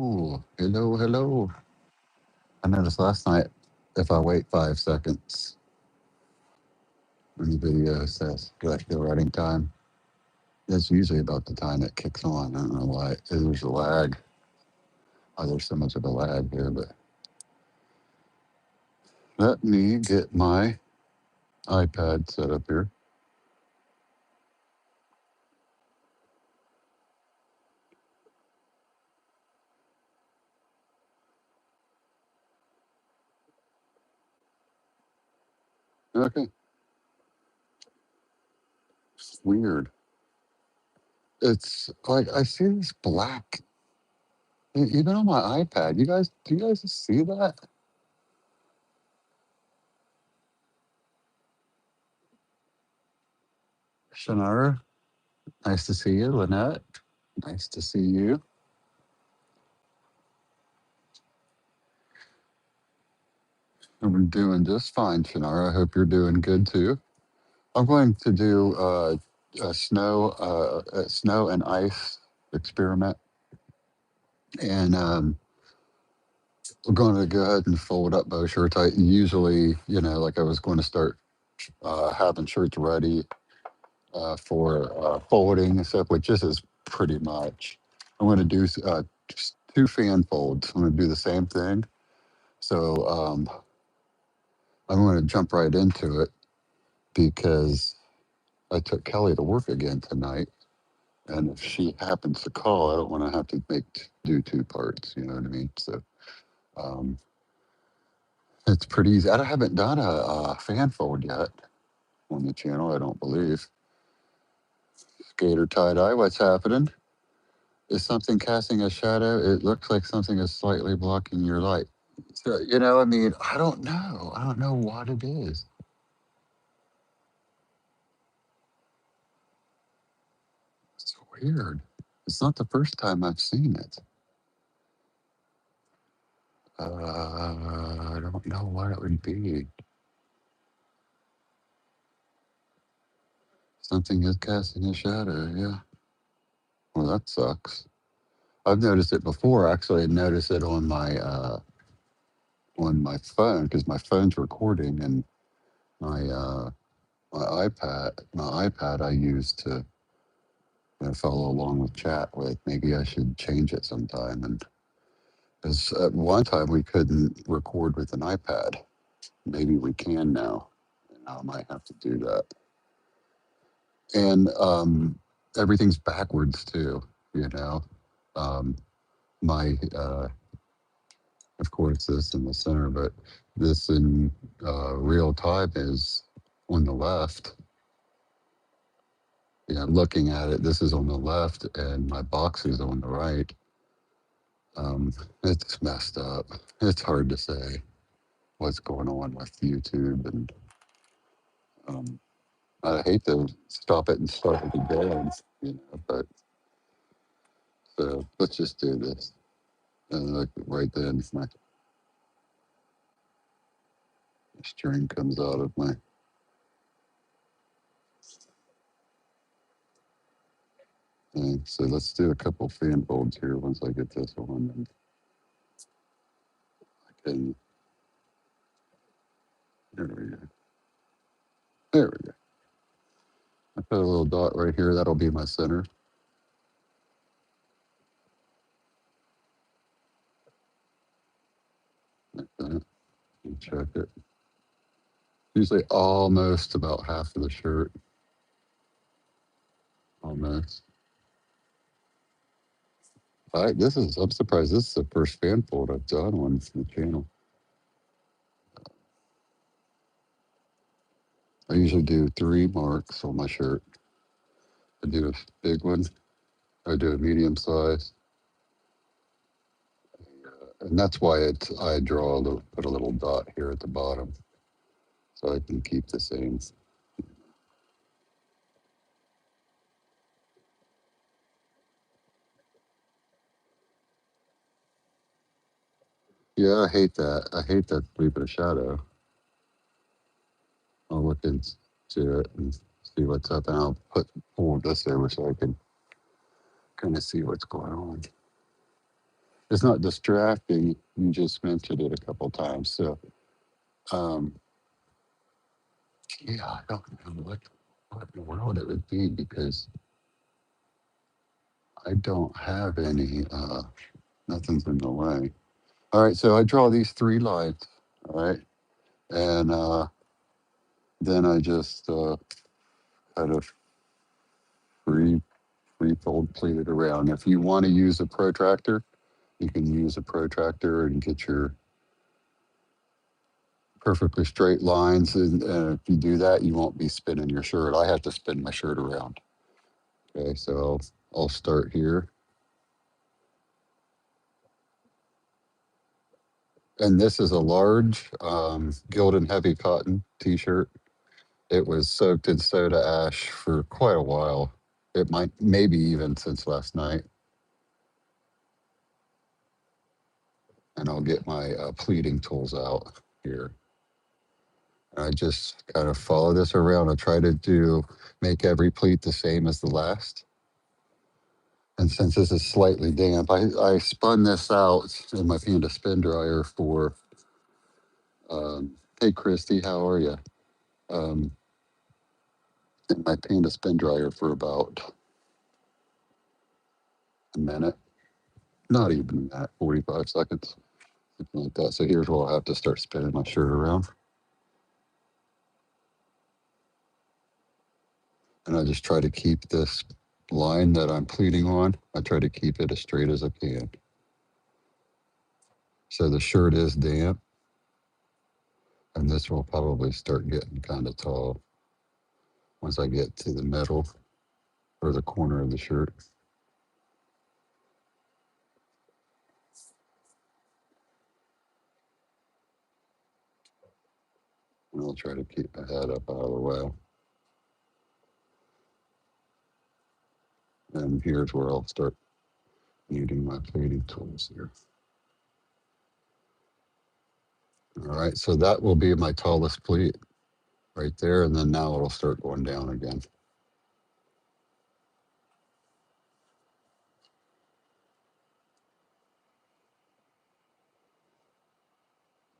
Hello, hello. I noticed last night if I wait 5 seconds when the video says like the writing time, that's usually about the time it kicks on. I don't know why. There's a lag. Oh, there's so much of a lag here, but let me get my iPad set up here. Okay, weird. It's like I see this black, even on my iPad. Do you guys see that? Shannara, nice to see you. Lynette, nice to see you. I'm doing just fine, Shannara. I hope you're doing good too. I'm going to do a snow and ice experiment, and we're going to go ahead and fold up both shirts. I usually, like I was going to start having shirts ready for folding and stuff, which this is pretty much. I'm going to do just two fan folds. I'm going to do the same thing. So I'm going to jump right into it because I took Kelly to work again tonight. And if she happens to call, I don't want to have to do two parts. You know what I mean? So um, it's pretty easy. I haven't done a fan fold yet on the channel. I don't believe. Skater tie dye. What's happening? Is something casting a shadow? It looks like something is slightly blocking your light. So I mean, I don't know. I don't know what it is. It's weird. It's not the first time I've seen it. I don't know what it would be. Something is casting a shadow. Yeah. Well, that sucks. I've noticed it before. Actually, I noticed it on my phone because my phone's recording, and my my iPad I use to follow along with chat with. Maybe I should change it sometime. And because at one time we couldn't record with an iPad, maybe we can now. And I might have to do that. And everything's backwards too. You know, um, my of course, this in the center, but this in real time is on the left. Looking at it, this is on the left, and my box is on the right. It's messed up. It's hard to say what's going on with YouTube, and um, I hate to stop it and start it again, but so let's just do this. And like right then, my string comes out of my. So let's do a couple fan folds here once I get this one. And I can, there we go. There we go. I put a little dot right here. That'll be my center. Like that. And check it. Usually almost about half of the shirt. Almost. I'm surprised this is the first fan fold I've done on the channel. I usually do 3 marks on my shirt. I do a big one. I do a medium size. And that's why I put a little dot here at the bottom so I can keep the same. Yeah, I hate that. I hate that leaving a shadow. I'll look into it and see what's up, and I'll pull this over so I can kind of see what's going on. it's not distracting. You just mentioned it a couple times. So, um, yeah, I don't know what in the world it would be because I don't have any, nothing's in the way. All right, so I draw these three lines, all right, and then I just kind of free fold pleat it around. If you want to use a protractor, you can use a protractor and get your perfectly straight lines. And if you do that, you won't be spinning your shirt. I have to spin my shirt around. Okay, so I'll start here. And this is a large Gildan Heavy Cotton t-shirt. It was soaked in soda ash for quite a while. It might, maybe even since last night. And I'll get my pleating tools out here. I just kind of follow this around. I try to make every pleat the same as the last. And since this is slightly damp, I spun this out in my Panda spin dryer for, hey, Christy, how are you? Um, in my Panda spin dryer for about a minute, not even that, 45 seconds, something like that. So here's where I'll have to start spinning my shirt around. And I just try to keep this line that I'm pleating on, I try to keep it as straight as I can. So the shirt is damp, and this will probably start getting kind of tall once I get to the middle or the corner of the shirt. And I'll try to keep my head up out of the way. And here's where I'll start using my pleating tools here. All right, so that will be my tallest pleat right there. And then now it'll start going down again.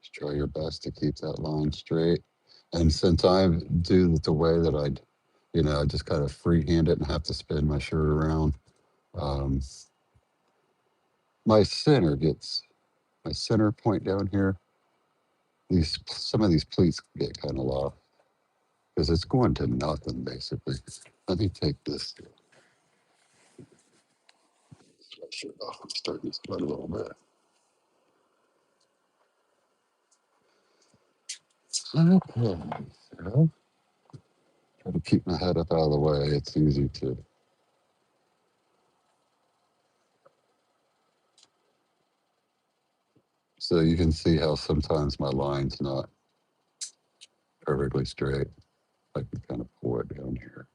Just try your best to keep that line straight. And since I do it the way that I just kind of freehand it and have to spin my shirt around, um, my center gets, my center point down here, some of these pleats get kind of lost because it's going to nothing basically. Let me take this sweatshirt off. I'm starting to sweat a little bit. Okay, so try to keep my head up out of the way. It's easy to. So you can see how sometimes my line's not perfectly straight. I can kind of pull it down here.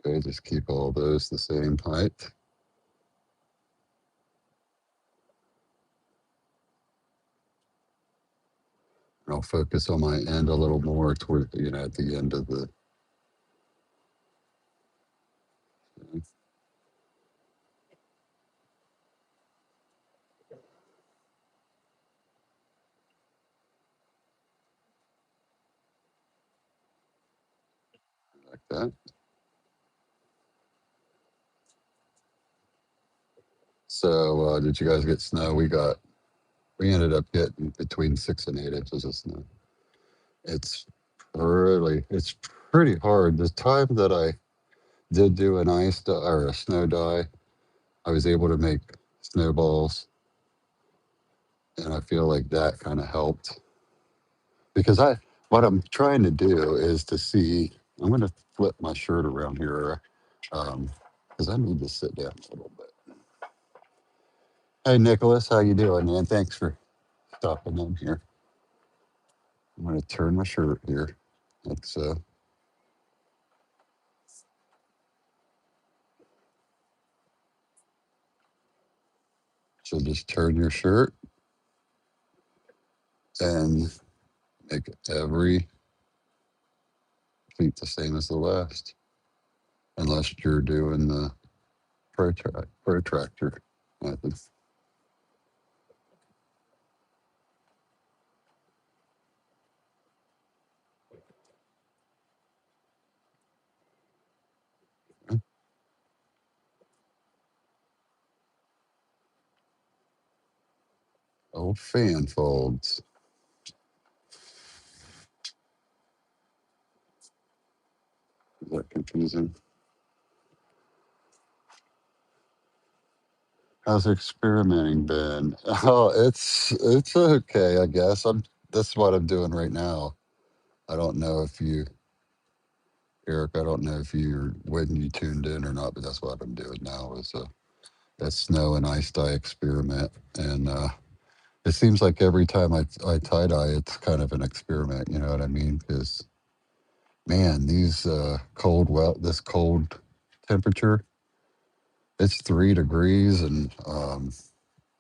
Okay, just keep all those the same height. And I'll focus on my end a little more toward, at the end of the, like that. So did you guys get snow? We ended up getting between 6 and 8 inches of snow. It's it's pretty hard. The time that I did do an ice or a snow die, I was able to make snowballs, and I feel like that kind of helped because what I'm trying to do is to see. I'm going to flip my shirt around here because I need to sit down a little bit. Hey Nicholas, how you doing, man? Thanks for stopping in here. I'm going to turn my shirt here. Let's so just turn your shirt and make every pleat the same as the last. unless you're doing the protractor method. Oh, fan folds. Is that confusing? How's experimenting been? Oh, it's okay, I guess. That's what I'm doing right now. I don't know if you, Eric. I don't know if you when you tuned in or not, but that's what I'm doing now. Is that snow and ice dye experiment, and it seems like every time I tie dye, it's kind of an experiment. You know what I mean? Because man, these this cold temperature, it's 3 degrees, and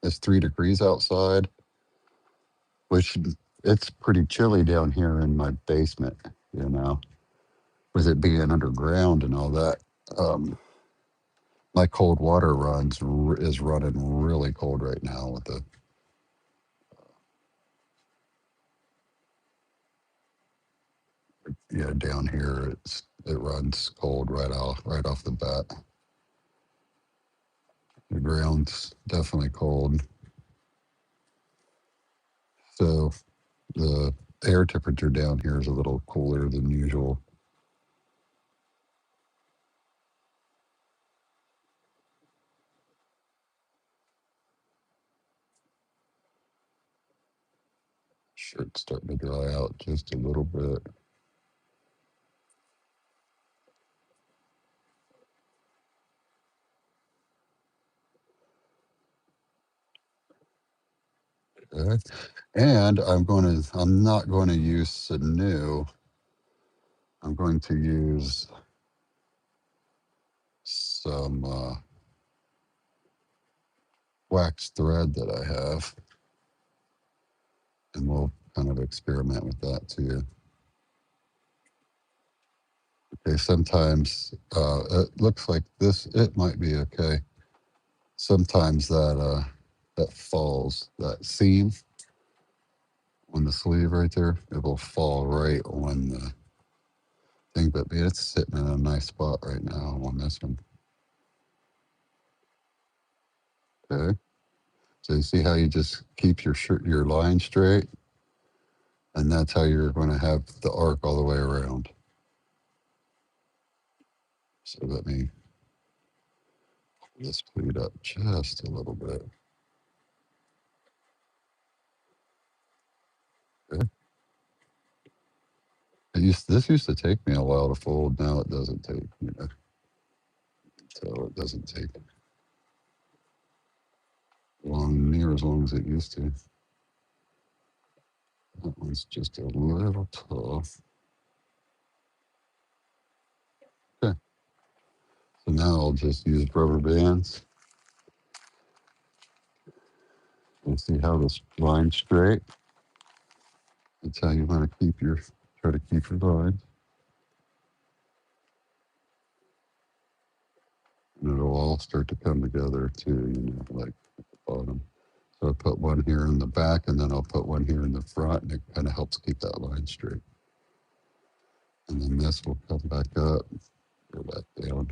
it's 3 degrees outside, which it's pretty chilly down here in my basement. You know, with it being underground and all that. Um, my cold water is running really cold right now with the yeah down here it runs cold right off the bat. The ground's definitely cold, so the air temperature down here is a little cooler than usual. Shirt's starting to dry out just a little bit. Okay. And I'm not going to use Sanu. I'm going to use some wax thread that I have, and we'll kind of experiment with that too. Okay, sometimes it looks like it might be okay. Sometimes that falls, that seam on the sleeve right there, it will fall right on the thing, but it's sitting in a nice spot right now on this one. Okay, so you see how you just keep your line straight, and that's how you're going to have the arc all the way around. So let me pull this pleat up just a little bit. Okay. This used to take me a while to fold. Now it doesn't take, so it doesn't take near as long as it used to. That one's just a little tough. Okay, so now I'll just use rubber bands and see how this line straight. That's how you want to try to keep your line. And it'll all start to come together too, like at the bottom. So I put one here in the back, and then I'll put one here in the front, and it kind of helps keep that line straight. And then this will come back up, go back down.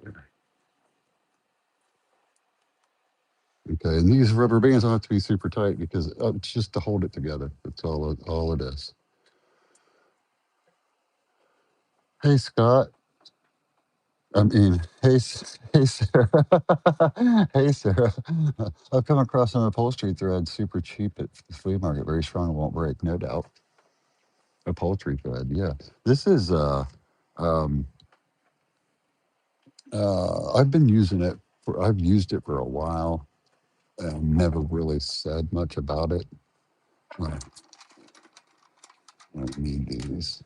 There. Okay, and these rubber bands don't have to be super tight because it's just to hold it together. That's all it is. Hey, Scott. I mean, hey, Sarah. Hey, Sarah. I've come across an upholstery thread super cheap at the flea market. Very strong, won't break, no doubt. Upholstery thread, yeah. This is um, I've been using it I've used it for a while and never really said much about it. I don't need these.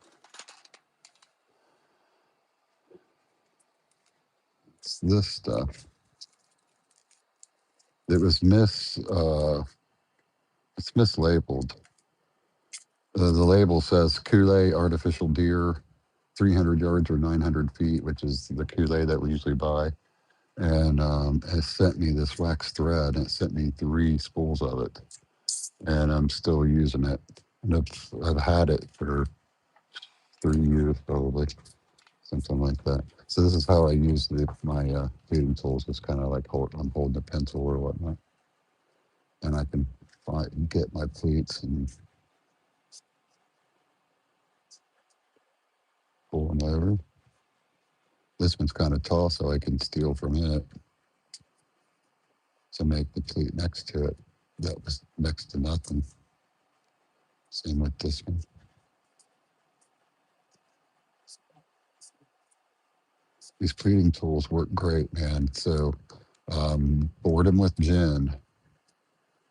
It's this stuff. It was it's mislabeled. The label says Kool-Aid artificial deer 300 yards or 900 feet, which is the Kool that we usually buy. And it sent me this wax thread, and it sent me three spools of it, and I'm still using it. And I've had it for 3 years probably, something like that. So this is how I use my feeding tools. It's kind of like I'm holding a pencil or whatnot, and I can get my pleats and pull them over. This one's kind of tall, so I can steal from it to make the pleat next to it. That was next to nothing. Same with this one. These pleating tools work great, man. So boredom with Jen.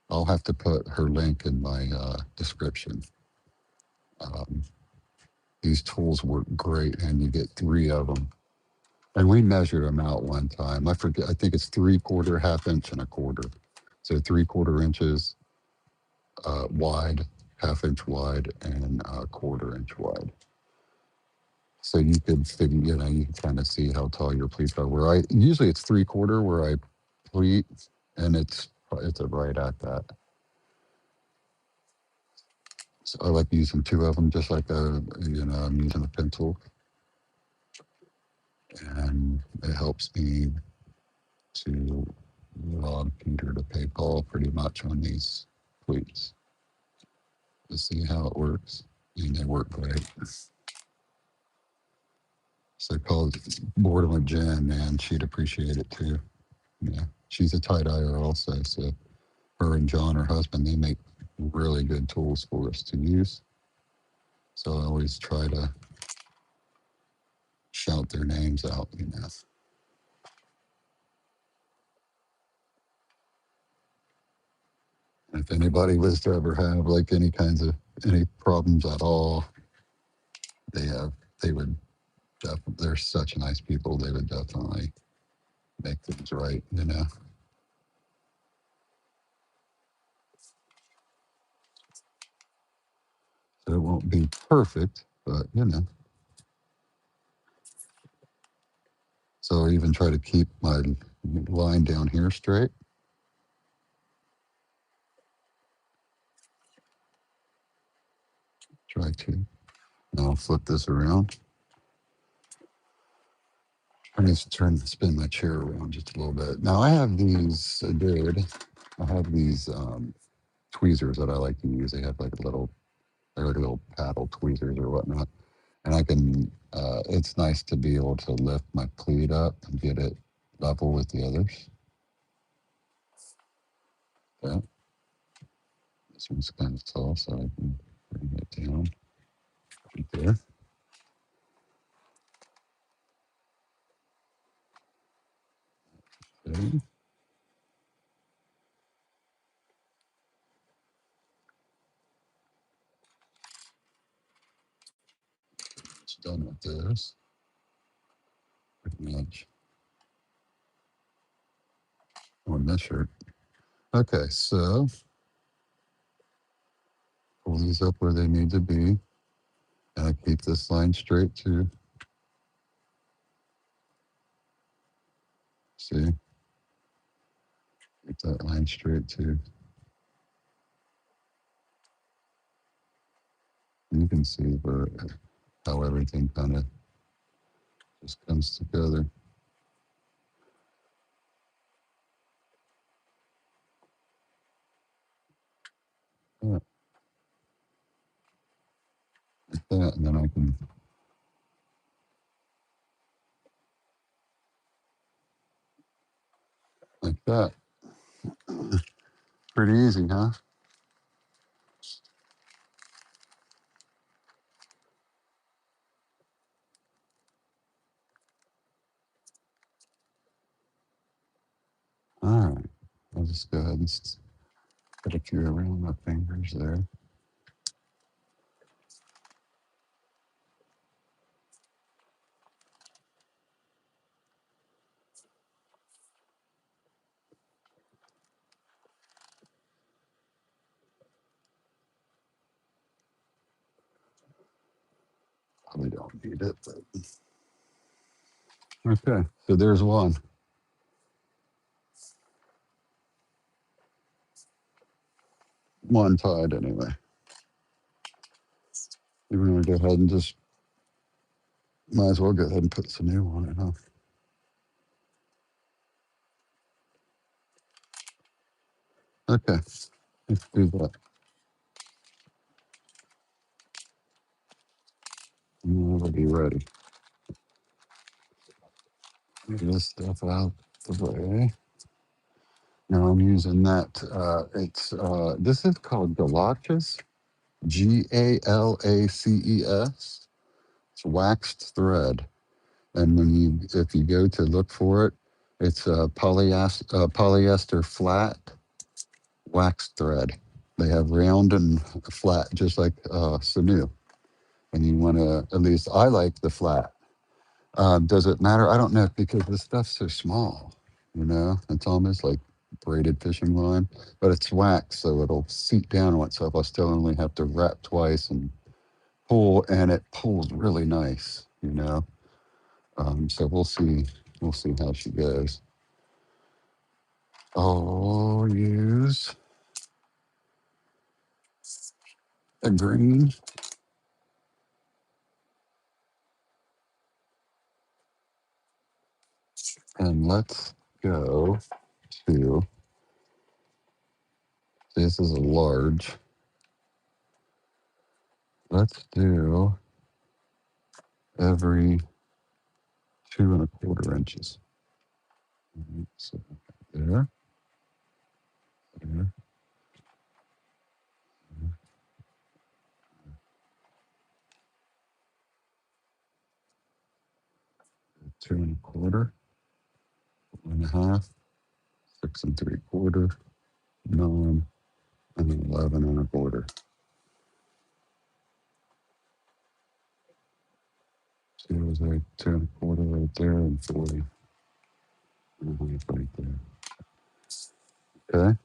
I'll have to put her link in my description. Um, these tools work great, and you get three of them. And we measured them out one time. I forget. I think it's 3/4, half inch, and a quarter. So 3/4 inches wide, half inch wide, and a quarter-inch wide. So you could figure, you can kind of see how tall your pleats are. Where I usually it's 3/4 where I pleat, and it's right at that. So I like using two of them, just like I'm using a pencil, and it helps me to rob Peter to pay Paul pretty much on these pleats to see how it works, and they work great. So called boredom with Jen, man, she'd appreciate it too. Yeah, she's a tie dyer also, so her and John, her husband, they make really good tools for us to use. So I always try to shout their names out. If anybody was to ever have like any problems at all, they have they would definitely. They're such nice people. They would definitely make things right. So it won't be perfect, but. So I even try to keep my line down here straight. Try to. Now I'll flip this around. I need to spin my chair around just a little bit. Now I have these, I have these tweezers that I like to use. They have they're like little paddle tweezers or whatnot. And it's nice to be able to lift my pleat up and get it level with the others. Yeah. This one's kind of tall, so I can bring it down right there. Okay. It's done with this. Pretty much on this shirt. Okay, so pull these up where they need to be. And I keep this line straight too. See? Keep that line straight too. You can see how everything kind of just comes together. Yeah, like that, and then I can like that. Pretty easy, huh? All right. I'll just go ahead and put a few around my fingers there. I don't need it. Okay, so there's one. One tied anyway. You're gonna go ahead and just might as well go ahead and put some new on it, huh? Okay, let's do that. I'll be ready. Get this stuff out the way. Now I'm using that. It's this is called Galachus, Galaces. It's waxed thread, and when you if you go to look for it, it's polyester flat waxed thread. They have round and flat, just like Sanu. And you want to, at least I like the flat. Does it matter? I don't know because this stuff's so small. It's almost like braided fishing line, but it's wax, so it'll seat down on itself. I still only have to wrap twice and pull, and it pulls really nice. So we'll see. We'll see how she goes. I'll use a green, and let's go to. This is a large. Let's do every 2.25 inches. So there, there, 2.25, 1.5, 6.75, 9, and 11.25. So there's like 2.25 right there and 40.5 right there. Okay.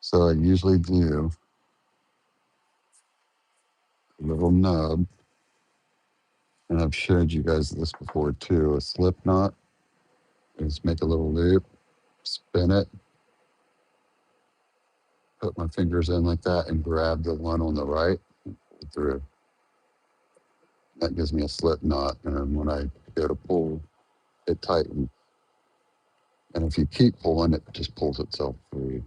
So I usually do a little nub, and I've showed you guys this before too. A slip knot is make a little loop, spin it, put my fingers in like that, and grab the one on the right through. That gives me a slip knot, and when I go to pull, it tightens. And if you keep pulling, it just pulls itself free,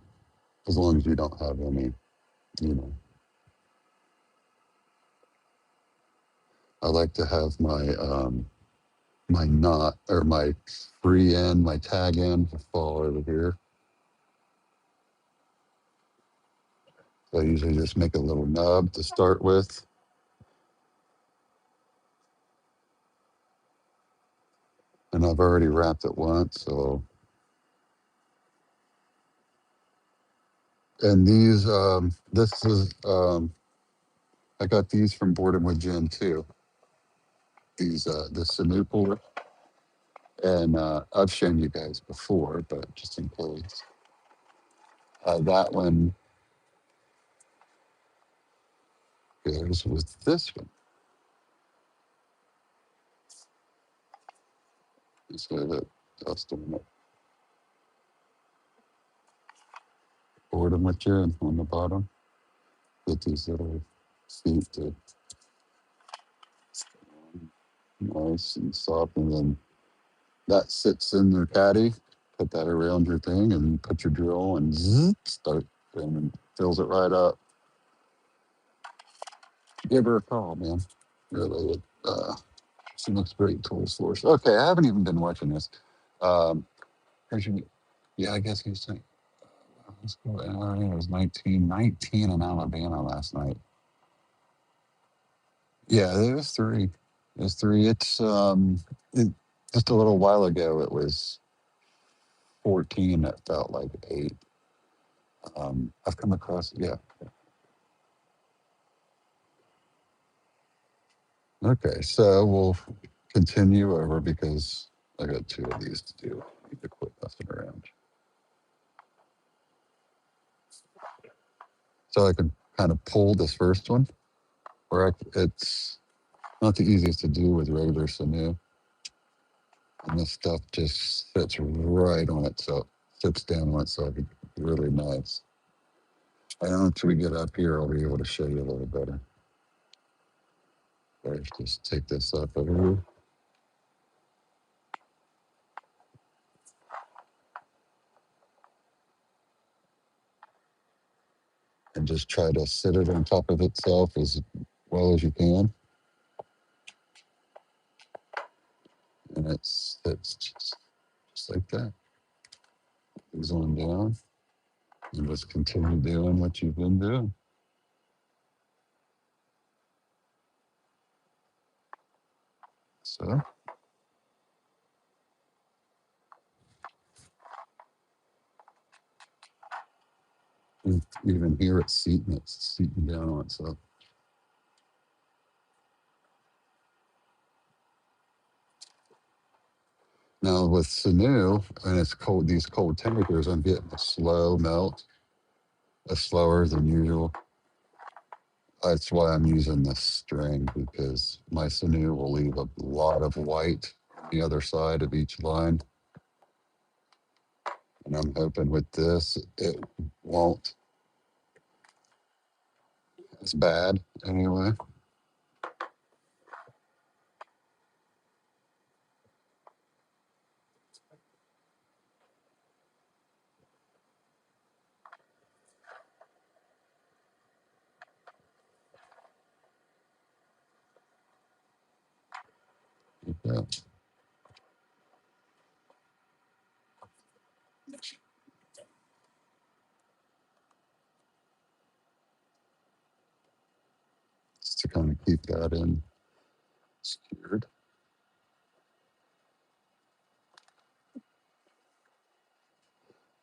as long as you don't have any, you know. I like to have my knot or my free end, my tag end fall over here. So I usually just make a little nub to start with. And I've already wrapped it once, so. And these, this is, I got these from Boredom with Jen too. These, the Sanu puller. And I've shown you guys before, but just in case. That one goes with this one. Just got that dust on it. Boredom with Jen on the bottom. Get these little feet to nice and soft, and then that sits in the caddy. Put that around your thing and put your drill and start, and fills it right up. Give her a call, man. Really, she looks great tools for us. Okay, I haven't even been watching this. Um, yeah, I guess he was saying, it was 19 in Alabama last night. Yeah, there was three. There's three. Just a little while ago, it was 14. That felt like 8. I've come across, yeah. Okay, so we'll continue over because I got 2 of these to do. I need to quit messing around. So I can kind of pull this first one. It's not the easiest to do with regular Sanu, and this stuff just sits right on itself, sits down on itself. It's really nice. And once we get up here, I'll be able to show you a little better. Let's just take this up over here and just try to sit it on top of itself as well as you can. And it sits just like that. Goes on down and just continue doing what you've been doing. So you even hear it seating, it's seating down on itself. Now with Sanu, and it's cold, these cold temperatures, I'm getting a slow melt, a slower than usual. That's why I'm using this string, because my Sanu will leave a lot of white on the other side of each line. And I'm hoping with this, it won't as bad anyway. Yeah, just to kind of keep that in secured.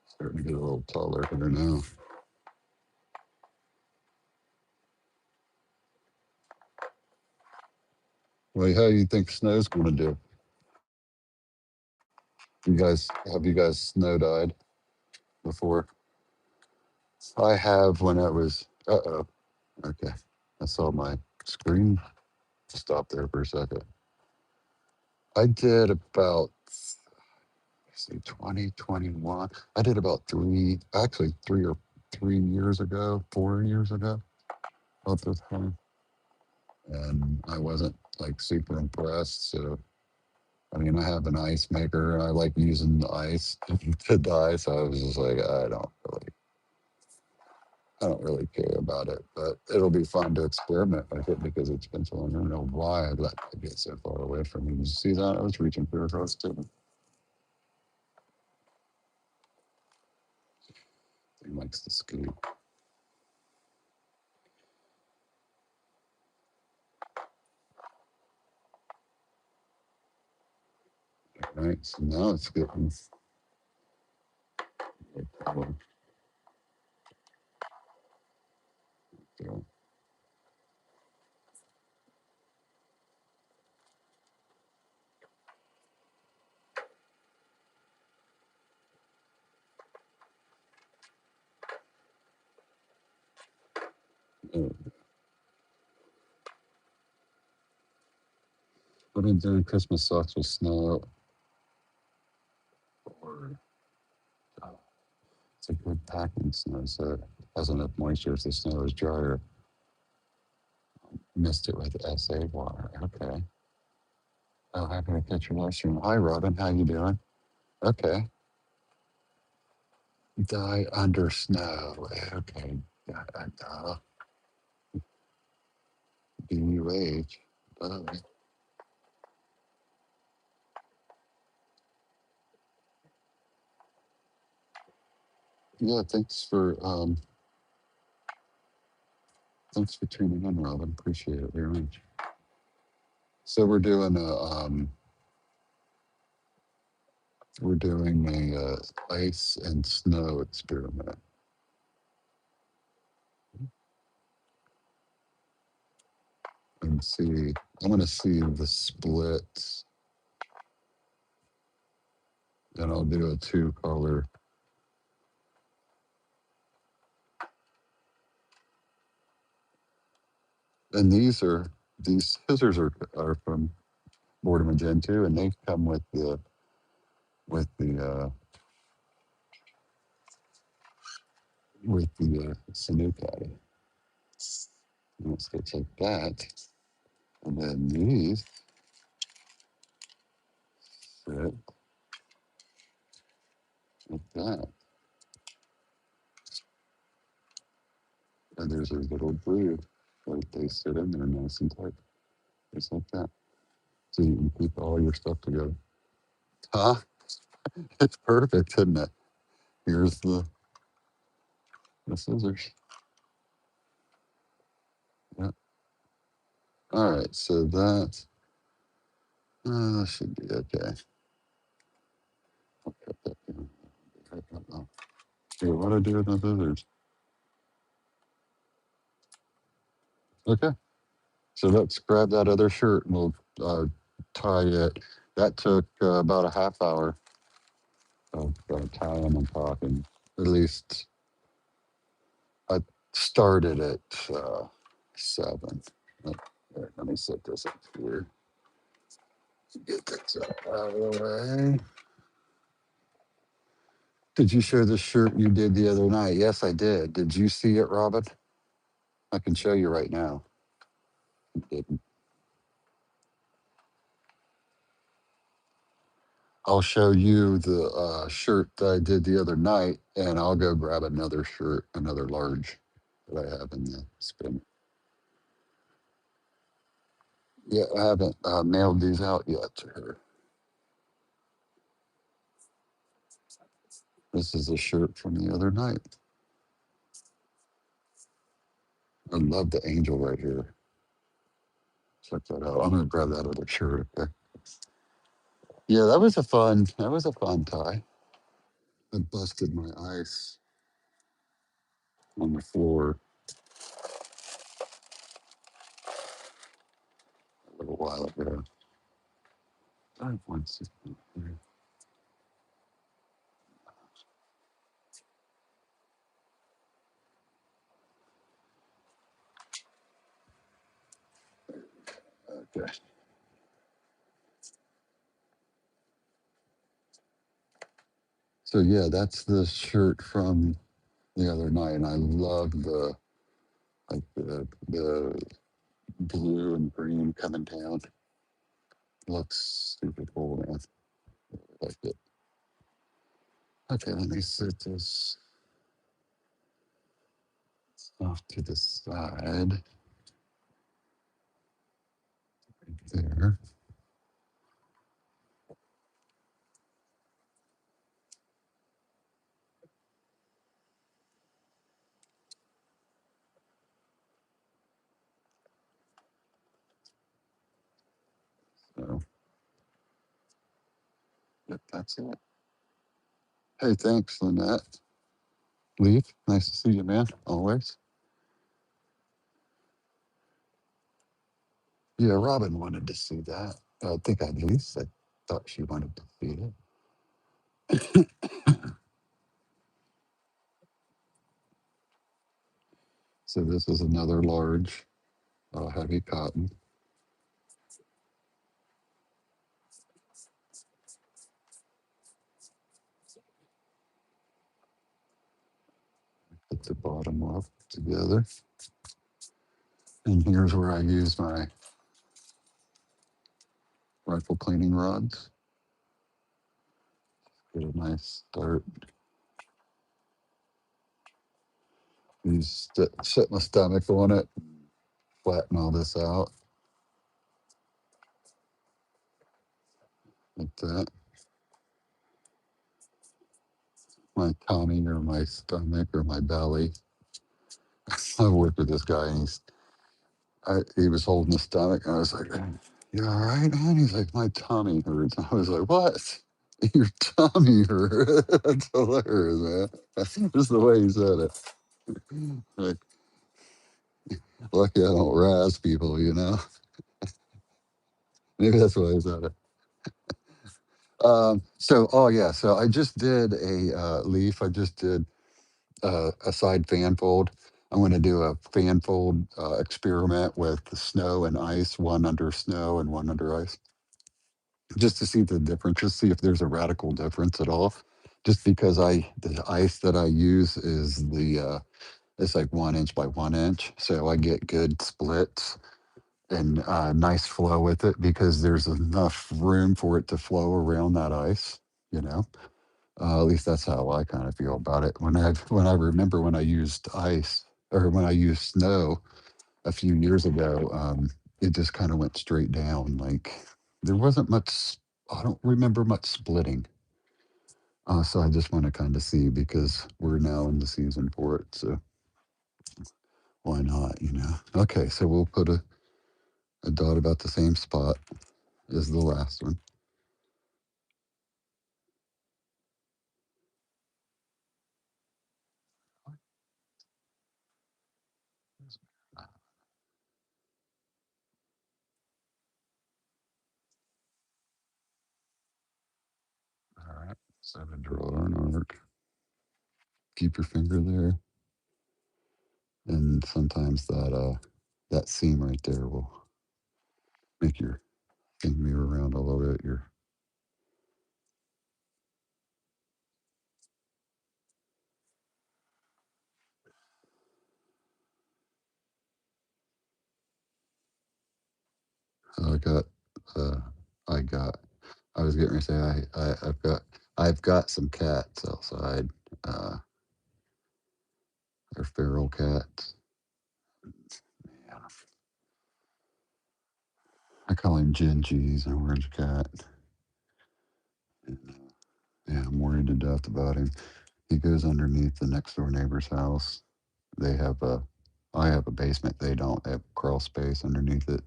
Starting to get a little taller here now. Well, how do you think snow's going to do? You guys snow died before? I have when I was. Uh-oh. Okay. I saw my screen stop there for a second. I did about, let's see, 2021. I did about actually 3 years ago, 4 years ago, about this time. And I wasn't like super impressed. So, I mean, I have an ice maker and I like using the ice to dye. So I was just like, I don't really care about it, but it'll be fun to experiment with it because it's been so long. I don't know why I let it get so far away from me. Did you see that? I was reaching for across to him. He likes to scoot. All right, so now it's getting color. So, what are doing Christmas socks with snow? Or it's a good packing snow, so it has enough moisture if the snow is drier. Missed it with SA water. Okay. Oh, happy to catch your mushroom. Hi, Robin. How you doing? Okay. Die under snow. Okay. BUH. Yeah, thanks for tuning in, Robin. Appreciate it very much. So we're doing a ice and snow experiment and see. I want to see the splits, and I'll do a two color. And these scissors are from Boredom and Gen 2, and they come with the Sanu caddy. And it looks like that. And then these sit like that. And there's a little groove where they sit in there nice and tight, just like that. So you can keep all your stuff together. Huh? It's perfect, isn't it? Here's the scissors. Yeah. All right, so that should be okay. I'll cut that down. Cut that down. Here, what do I do with the scissors? Okay, so let's grab that other shirt and we'll tie it. That took about a half hour of tying and talking. At least I started at 7. Here, let me set this up here. Get this out of the way. Did you show the shirt you did the other night? Yes, I did. Did you see it, Robin? I can show you right now. You didn't. I'll show you the shirt that I did the other night, and I'll go grab another shirt, another large that I have in the spin. Yeah, I haven't mailed these out yet to her. This is a shirt from the other night. I love the angel right here. Check that out. I'm gonna grab that other shirt. Okay. Yeah, that was a fun tie. I busted my ice on the floor a little while ago. I have one second here. Okay. So yeah, that's the shirt from the other night, and I love the blue and green coming down. Looks super cool, man. I like it. Okay, let me set this off to the side right there. So yep, that's it. Hey, thanks, Lynette. Leaf, nice to see you, man. Always. Yeah, Robin wanted to see that. I think at least I thought she wanted to see it. So this is another large, heavy cotton. Put the bottom up together. And here's where I use my rifle cleaning rods. Get a nice start. Use set my stomach on it, flatten all this out like that. My tummy or my stomach or my belly. I worked with this guy and he was holding the stomach and I was like, "You all right, man?" He's like, "My tummy hurts." I was like, "What? Your tummy hurts?" That's hilarious, man. That's just the way he said it. Like, lucky I don't razz people, you know? Maybe that's why he said it. Oh yeah, so I just did a leaf. I just did a side fan fold. I'm going to do a fan fold experiment with the snow and ice, one under snow and one under ice, just to see the difference, just see if there's a radical difference at all. Just because the ice that I use is it's like 1 inch by 1 inch, so I get good splits and nice flow with it because there's enough room for it to flow around that ice. You know, at least that's how I kind of feel about it. When I remember when I used ice or when I used snow a few years ago, it just kind of went straight down. Like there wasn't much. I don't remember much splitting. So I just want to kind of see because we're now in the season for it. So why not? Okay, so we'll put a dot about the same spot as the last one. All right. So to draw an arc, keep your finger there, and sometimes that seam right there will make your thing move around a little bit. So uh, I got, I was getting ready to say I've got some cats outside. Uh, they're feral cats. Yeah, I call him Gingy's an orange cat. And, yeah, I'm worried to death about him. He goes underneath the next door neighbor's house. They have a, I have a basement. They don't. They have crawl space underneath it.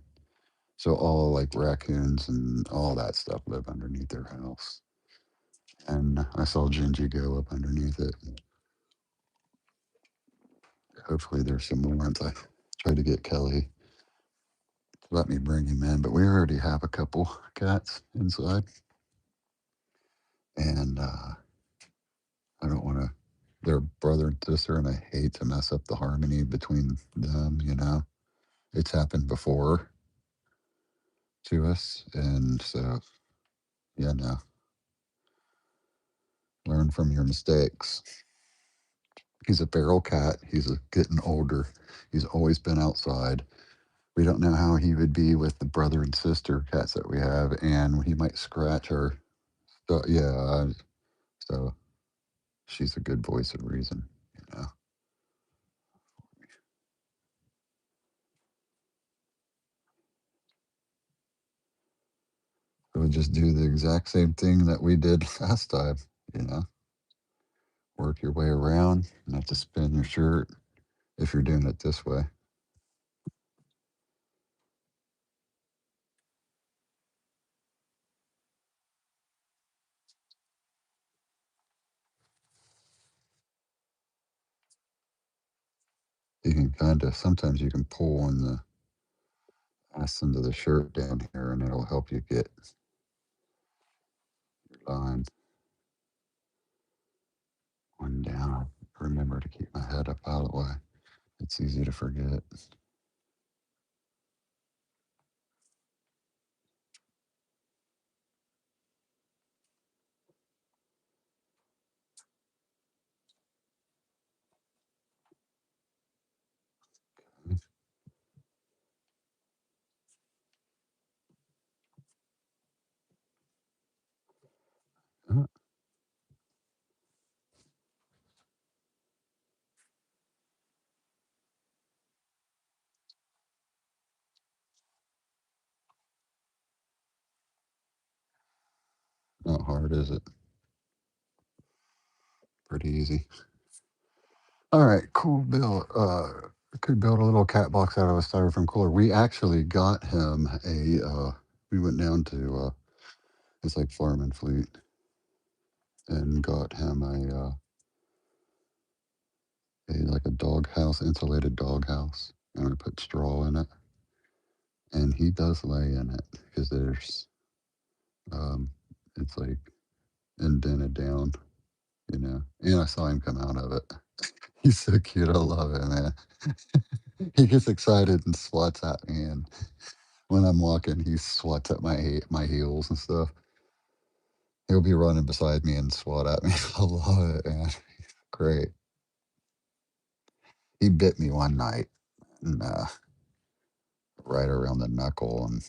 So all like raccoons and all that stuff live underneath their house. And I saw Gingy go up underneath it. Hopefully there's some more. I tried to get Kelly to let me bring him in, but we already have a couple cats inside, and I don't want to. They're brother and sister, and I hate to mess up the harmony between them. It's happened before to us, and so yeah, no, learn from your mistakes. He's a feral cat. He's getting older. He's always been outside. We don't know how he would be with the brother and sister cats that we have, and he might scratch her. So yeah, so she's a good voice of reason. You know, so we just do the exact same thing that we did last time. You know, work your way around, not to spin your shirt if you're doing it this way. You can kind of sometimes you can pull on the fasten to the shirt down here, and it'll help you get your line one down. Remember to keep my head up out of the way. It's easy to forget. Uh, Not hard, is it? Pretty easy. All right, cool. Bill, could build a little cat box out of a styrofoam cooler. We actually got him we went down to, it's like Farm and Fleet, and got him like a dog house, insulated dog house. And I put straw in it. And he does lay in it because um, it's like indented down. And I saw him come out of it. He's so cute. I love it, man. He gets excited and swats at me, and when I'm walking, he swats at my heels and stuff. He'll be running beside me and swat at me. I love it, man. Great. He bit me one night, and, right around the knuckle, and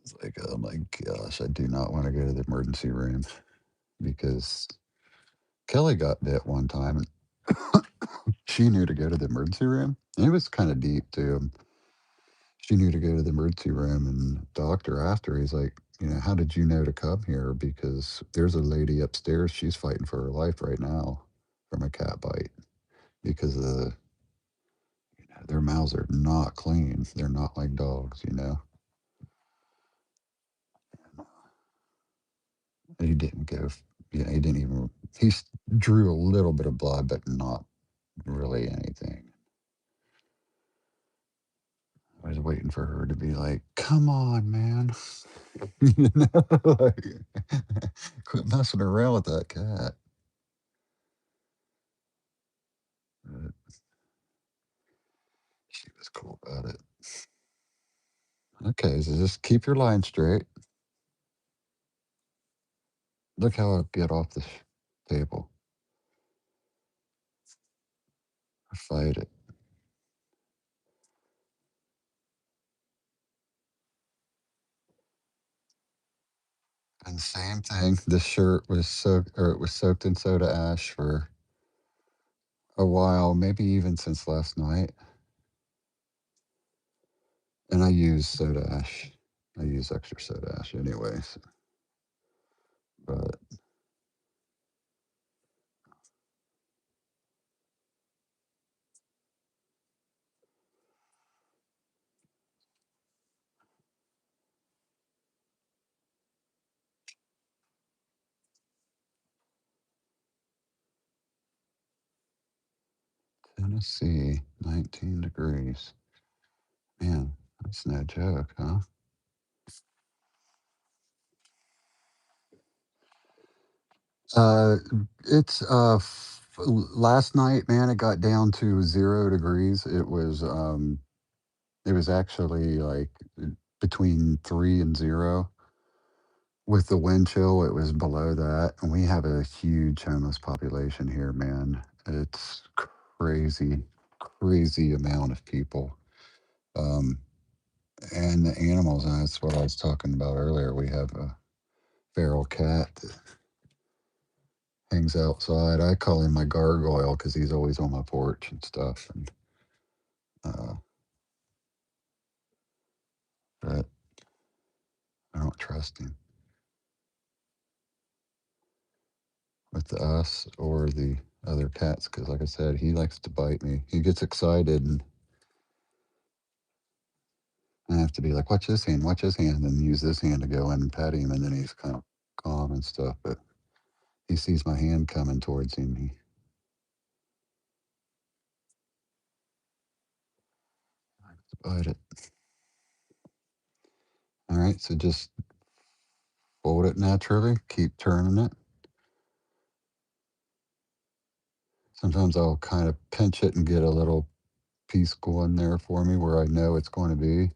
it's like, oh my gosh, I do not want to go to the emergency room because Kelly got bit one time, and she knew to go to the emergency room. And it was kind of deep too. She knew to go to the emergency room, and doctor after he's like, how did you know to come here? Because there's a lady upstairs. She's fighting for her life right now from a cat bite because their mouths are not clean. They're not like dogs. He didn't go. He didn't even. Drew a little bit of blood, but not really anything. I was waiting for her to be like, "Come on, man." Like, quit messing around with that cat. But she was cool about it. Okay, so just keep your line straight. Look how I get off the table. I fight it. And same thing. This shirt was soaked, or it was soaked in soda ash for a while, maybe even since last night. And I use soda ash. I use extra soda ash anyways. But Tennessee, 19 degrees. Man, that's no joke, huh? Uh, it's last night, man. It got down to 0 degrees. It was actually like between 3 and 0. With the wind chill, it was below that, and we have a huge homeless population here, man. It's crazy, crazy amount of people. Um, and the animals, and that's what I was talking about earlier. We have a feral cat that hangs outside. I call him my gargoyle because he's always on my porch and stuff. And uh, but I don't trust him with us or the other cats because, like I said, he likes to bite me. He gets excited, and I have to be like, watch his hand, and use this hand to go in and pet him. And then he's kind of calm and stuff. But he sees my hand coming towards him. He likes to bite it. All right, so just fold it naturally, keep turning it. Sometimes I'll kind of pinch it and get a little piece going there for me where I know it's going to be.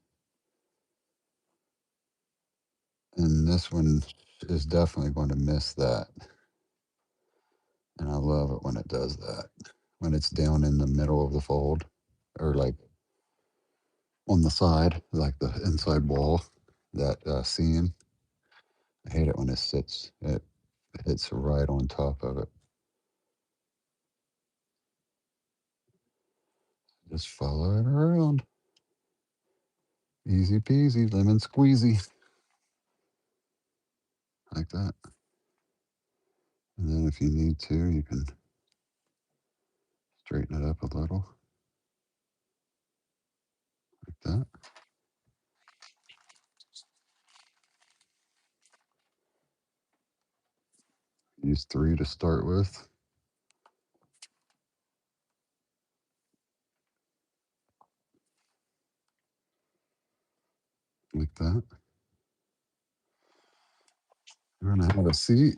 And this one is definitely going to miss that. And I love it when it does that. When it's down in the middle of the fold or like on the side, like the inside wall, that seam. I hate it when it hits right on top of it. Just follow it around. Easy peasy, lemon squeezy, like that. And then if you need to, you can straighten it up a little, like that. Use three to start with, like that. We're gonna have a seat.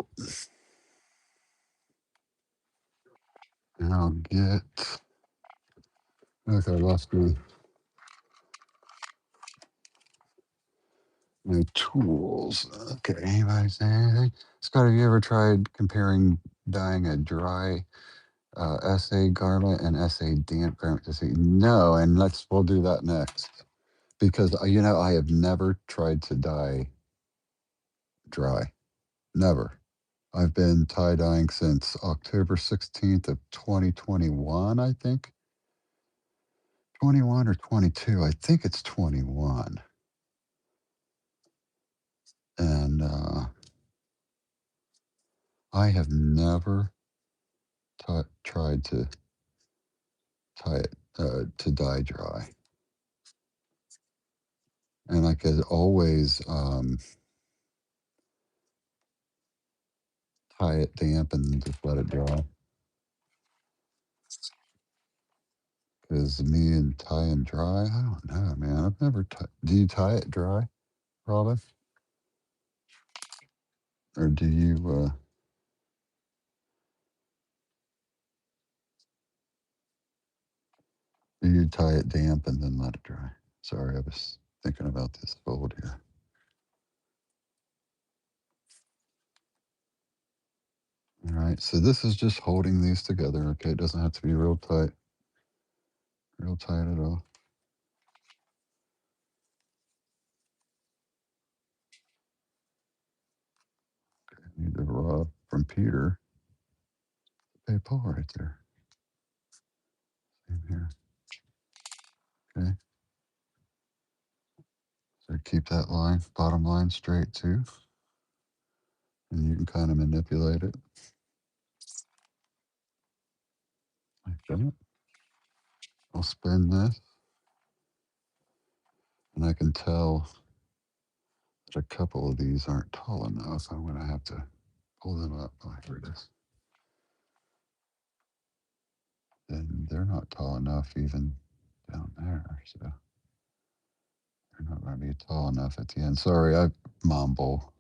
And I'll get, okay, I lost my tools. Okay, anybody say anything? Scott, have you ever tried comparing dyeing a dry SA garment and SA damp garment to see? No, and we'll do that next. Because, I have never tried to dye dry. Never. I've been tie dyeing since October 16th of 2021, I think. 21 or 22. I think it's 21. And I have never tried to tie it to dye dry. And I could always tie it damp and just let it dry. Because me and tie and dry, I don't know, man. I've never Do you tie it dry, Robin? Or do you tie it damp and then let it dry? Sorry, I was thinking about this fold here. All right, so this is just holding these together. Okay, it doesn't have to be real tight at all. Okay, I need the rod from Peter. Hey, Paul, right there. Same here. Okay, so keep that line, bottom line straight too, and you can kind of manipulate it like that. I'll spin this, and I can tell that a couple of these aren't tall enough. I'm going to have to pull them up. Oh, here it is. And they're not tall enough even down there, so they're not going to be tall enough at the end. Sorry, I mumble.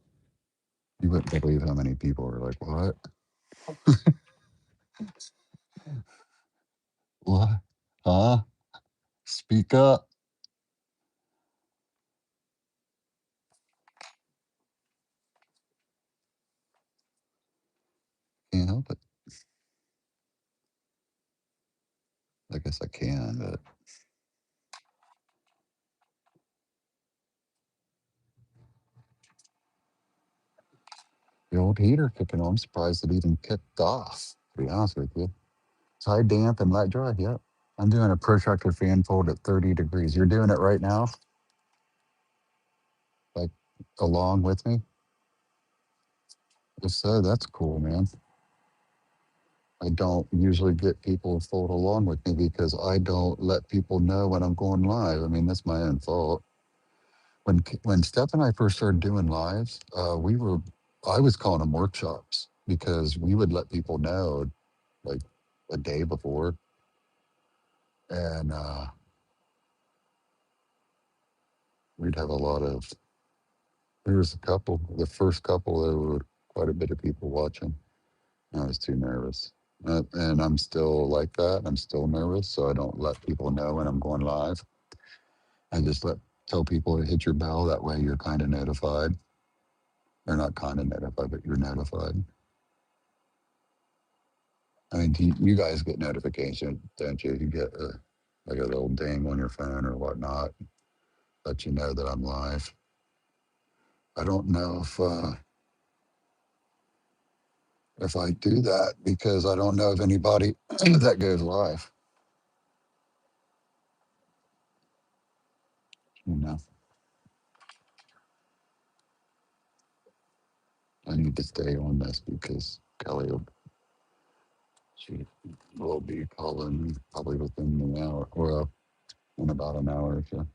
You wouldn't believe how many people are like, "What? What? Huh? Speak up." Can't help it. I guess I can, but the old heater kicking on. I'm surprised it even kicked off, to be honest with you. Tie damp and let dry. Yep. I'm doing a protractor fan fold at 30 degrees. You're doing it right now, like along with me. If so, that's cool, man. I don't usually get people to fold along with me because I don't let people know when I'm going live. I mean, that's my own fault. When Steph and I first started doing lives, I was calling them workshops because we would let people know like a day before, and we'd have a lot of. There was a couple, the first couple, there were quite a bit of people watching. I was too nervous. And I'm still like that. I'm still nervous, so I don't let people know when I'm going live. I just tell people to hit your bell. That way, you're kind of notified. Or not kind of notified, but you're notified. I mean, you guys get notification, don't you? You get like a little ding on your phone or whatnot, let you know that I'm live. I don't know if I do that because I don't know of anybody that goes live. You know, I need to stay on this because she will be calling me probably within the hour or in about an hour or so.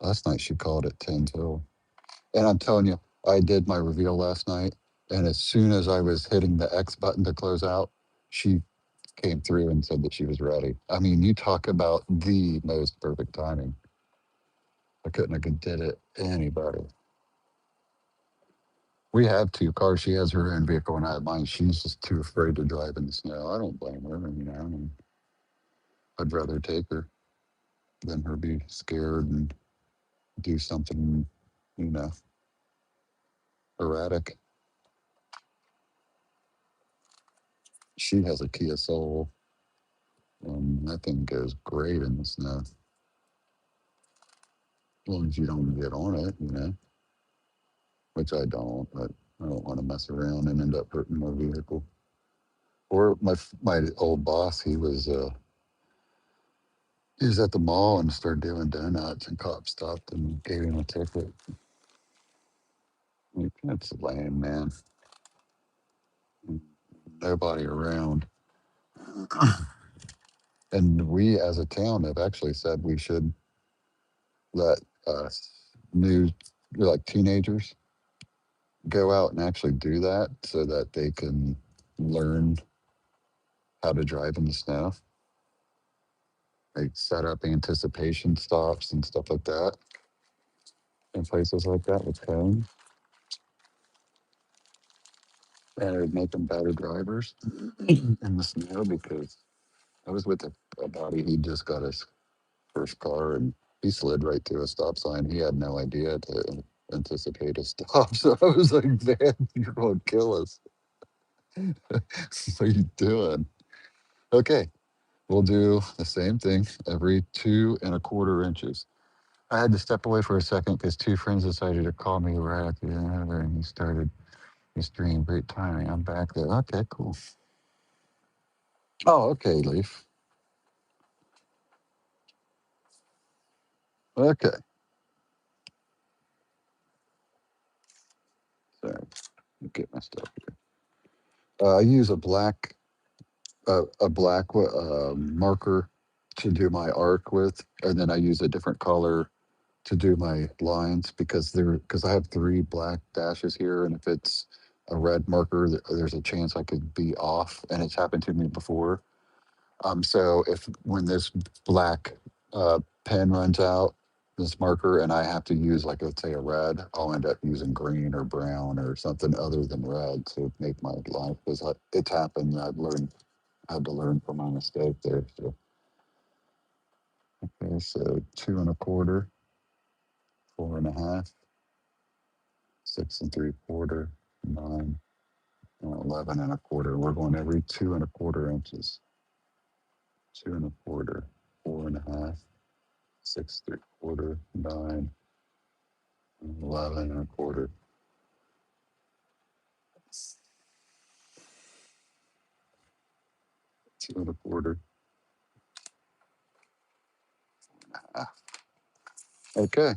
Last night she called at 10 till. And I'm telling you, I did my reveal last night. And as soon as I was hitting the X button to close out, she came through and said that she was ready. I mean, you talk about the most perfect timing. I couldn't have did it anybody. We have two cars. She has her own vehicle, and I have mine. She's just too afraid to drive in the snow. I don't blame her. And I'd rather take her than her be scared and do something, you know, erratic. She has a Kia Soul, and that thing goes great in the snow, as long as you don't get on it, which I don't. But I don't want to mess around and end up hurting my vehicle. Or my old boss, he was at the mall and started doing donuts, and cops stopped and gave him a ticket. Like, that's lame, man. Nobody around. And we, as a town, have actually said we should let new, like teenagers, go out and actually do that so that they can learn how to drive in the snow. Like set up anticipation stops and stuff like that in places like that with cones, and it would make them better drivers in the snow. Because I was with a buddy, he just got his first car, and he slid right through a stop sign. He had no idea to anticipate a stop. So I was like, man, you're going to kill us. What are you doing? Okay, we'll do the same thing every 2.25 inches. I had to step away for a second because two friends decided to call me right after the other, and he started his stream. Great timing. I'm back there. Okay, cool. Oh, okay, Leaf. Okay, so get my stuff here. I use a black marker to do my arc with, and then I use a different color to do my lines, because I have three black dashes here, and if it's a red marker, there's a chance I could be off, and it's happened to me before. So if when this black pen runs out, this marker, and I have to use, like, let's say a red, I'll end up using green or brown or something other than red to make my line, because it's happened. Had to learn from my mistake there. So, okay, so 2.25, 4.5, 6.75, 9, and 11.25. We're going every 2.25 inches. 2.25, 4.5, 6.75, 9, 11.25. 2.25. Ah, okay,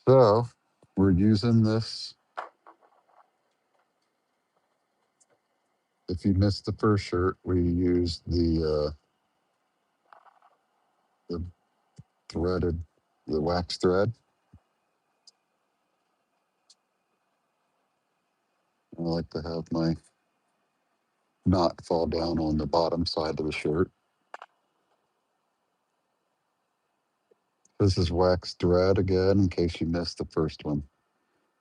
so we're using this. If you missed the first shirt, we used the threaded, the wax thread. I like to have my not fall down on the bottom side of the shirt. This is wax thread again, in case you missed the first one.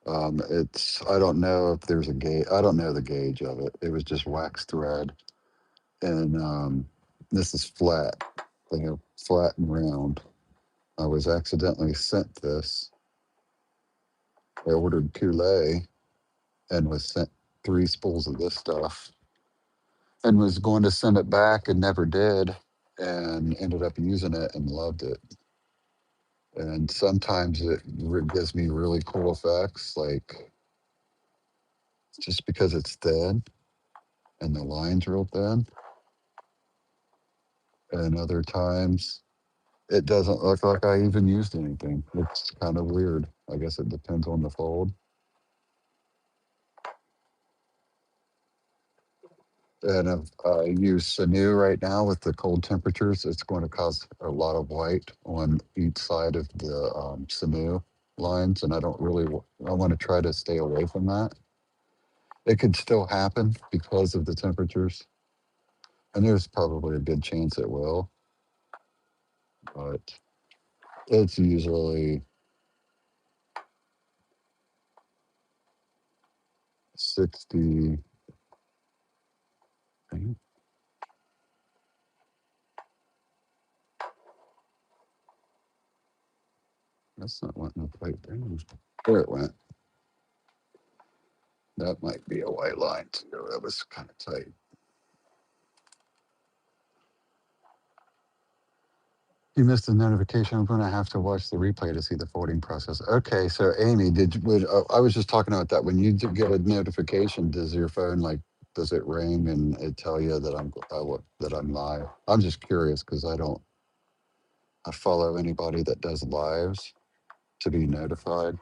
I don't know if there's a gauge. I don't know the gauge of it. It was just wax thread, and this is flat, flat and round. I was accidentally sent this. I ordered Coulee and was sent three spools of this stuff, and was going to send it back and never did, and ended up using it and loved it. And sometimes it gives me really cool effects, like just because it's thin and the line's real thin. And other times it doesn't look like I even used anything. It's kind of weird. I guess it depends on the fold. And if I use Sanu right now with the cold temperatures, it's going to cause a lot of white on each side of the Sanu lines. And I don't really, I want to try to stay away from that. It could still happen because of the temperatures, and there's probably a good chance it will, but it's usually 60. Dang, that's not wanting to play down. There it went. That might be a white line too. That was kind of tight. You missed the notification. I'm going to have to watch the replay to see the folding process. Okay, so Amy, I was just talking about that. When you do get a notification, does your phone like does it ring and it tell you that that I'm live? I'm just curious because I follow anybody that does lives to be notified.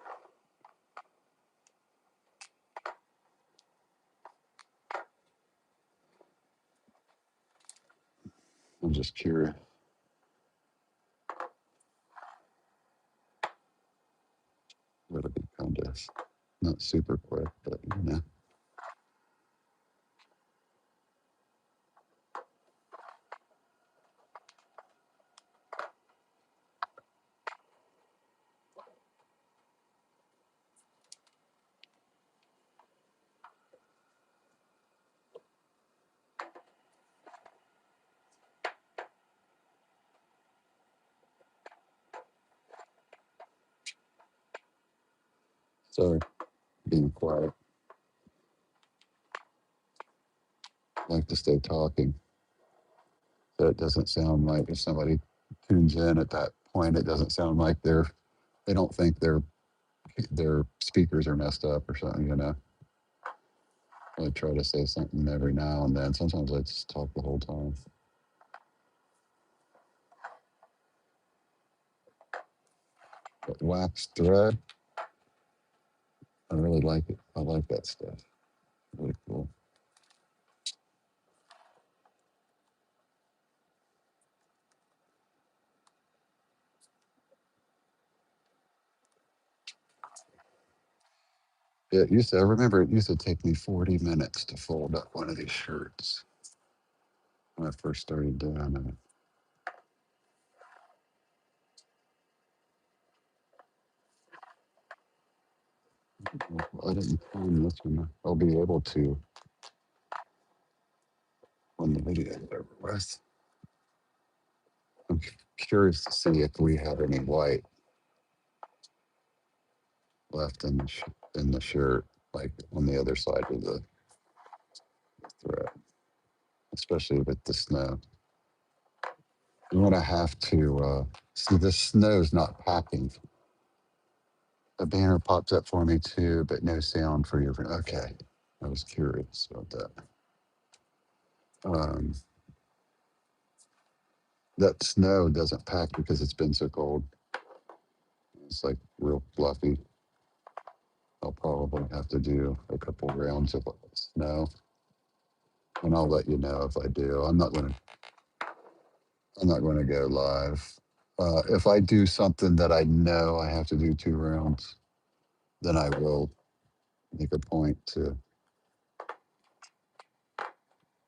I'm just curious. It'll be kind of not super quick, but you know. Sorry, being quiet. I like to stay talking. So it doesn't sound like if somebody tunes in at that point, it doesn't sound like they don't think their speakers are messed up or something, you know. I try to say something every now and then. Sometimes I just talk the whole time. But wax thread, I really like it. I like that stuff. Really cool. Yeah, I remember it used to take me 40 minutes to fold up one of these shirts when I first started doing it. Well, I didn't plan this one. I'll be able to when the video is over with. I'm curious to see if we have any white left in the shirt, like on the other side of the thread, especially with the snow. I'm gonna have to see the snow's not packing. A banner pops up for me too, but no sound for your. Okay, I was curious about that. Um, that snow doesn't pack because it's been so cold. It's like real fluffy. I'll probably have to do a couple rounds of snow, and I'll let you know if I do. I'm not going to go live. If I do something that I know I have to do 2 rounds, then I will make a point to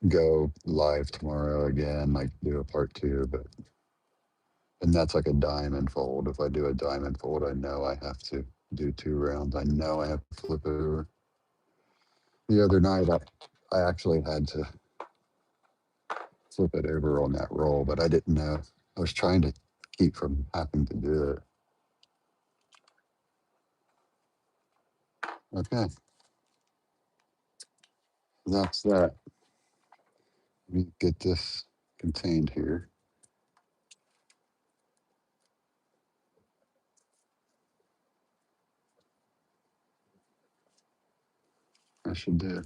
go live tomorrow again, like do a part two. But and that's like a diamond fold. If I do a diamond fold, I know I have to do 2 rounds. I know I have to flip it over. The other night, I actually had to flip it over on that roll, but I didn't know. I was trying to keep from having to do it. Okay, that's that. Let me get this contained here. I should do.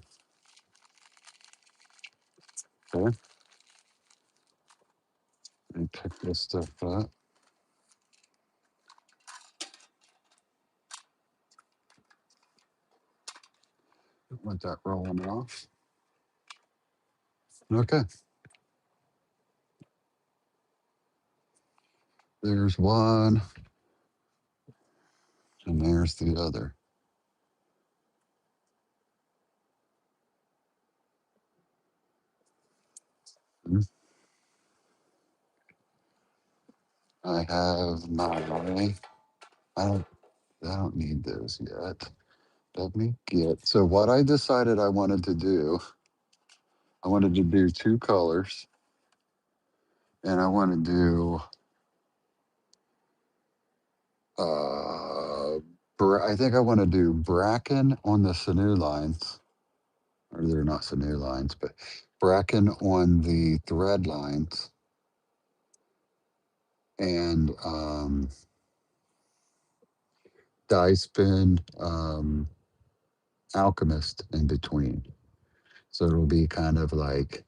Okay. Let me pick this stuff up. Don't want that rolling off. Okay. There's one, and there's the other. Hmm. I have my. I don't. I don't need those yet. Let me get. So what I decided I wanted to do, I wanted to do two colors, and I want to do. Uh, I think I want to do bracken on the sinew lines, or they're not sinew lines, but bracken on the thread lines, and dye spin alchemist in between. So it'll be kind of like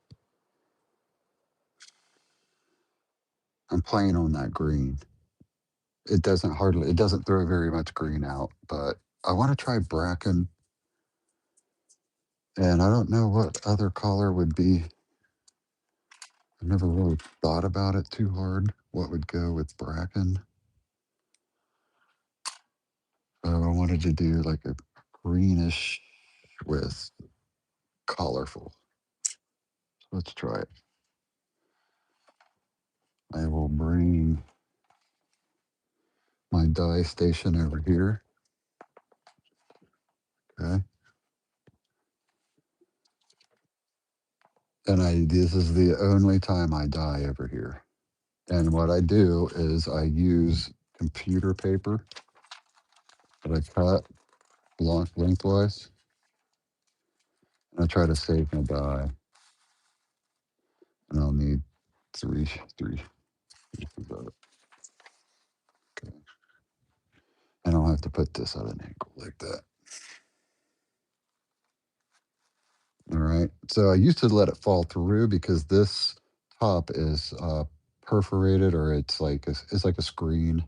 I'm playing on that green. It doesn't throw very much green out, but I want to try bracken, and I don't know what other color would be. I never really thought about it too hard. What would go with bracken? I wanted to do like a greenish with colorful. Let's try it. I will bring my dye station over here. Okay. And this is the only time I dye over here. And what I do is I use computer paper that I cut lengthwise, and I try to save my dye. And I'll need three pieces of it. Okay. And I'll have to put this at an angle like that. All right. So I used to let it fall through because this top is perforated, or it's like a screen,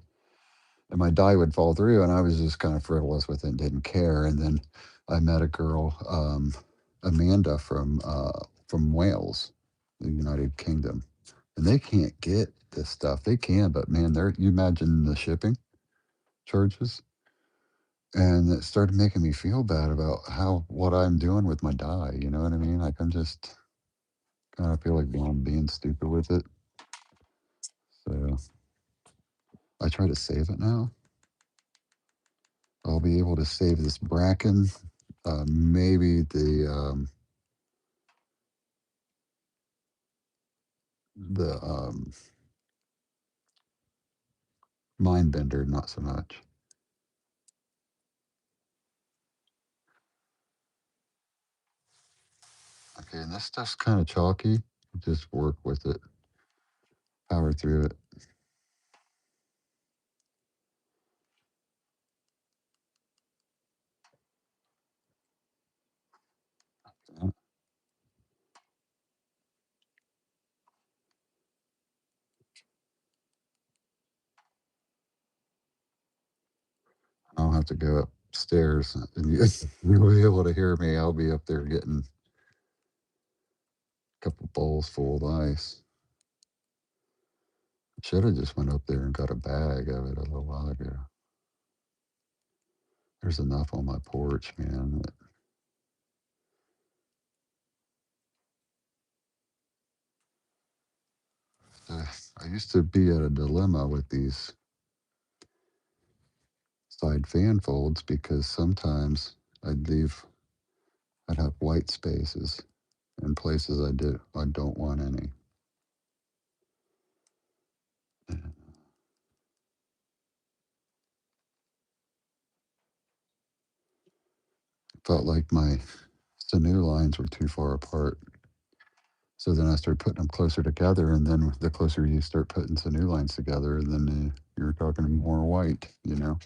and my dye would fall through, and I was just kind of frivolous with it and didn't care. And then I met a girl, Amanda from Wales, the United Kingdom, and they can't get this stuff. They can, but man, you imagine the shipping charges, and it started making me feel bad about how what I'm doing with my dye. You know what I mean? Like I'm just kind of feel like I'm being stupid with it. So I try to save it now. I'll be able to save this bracken, maybe the mind bender, not so much. Okay, and this stuff's kind of chalky. Just work with it, power through it. I'll have to go upstairs, and you'll be able to hear me. I'll be up there getting a couple bowls full of ice. Should have just went up there and got a bag of it a little while ago. There's enough on my porch, man. I used to be at a dilemma with these side fan folds because sometimes I'd have white spaces in places I don't want any. And felt like my sinew lines were too far apart. So then I started putting them closer together, and then the closer you start putting sinew lines together, then you're talking more white, you know.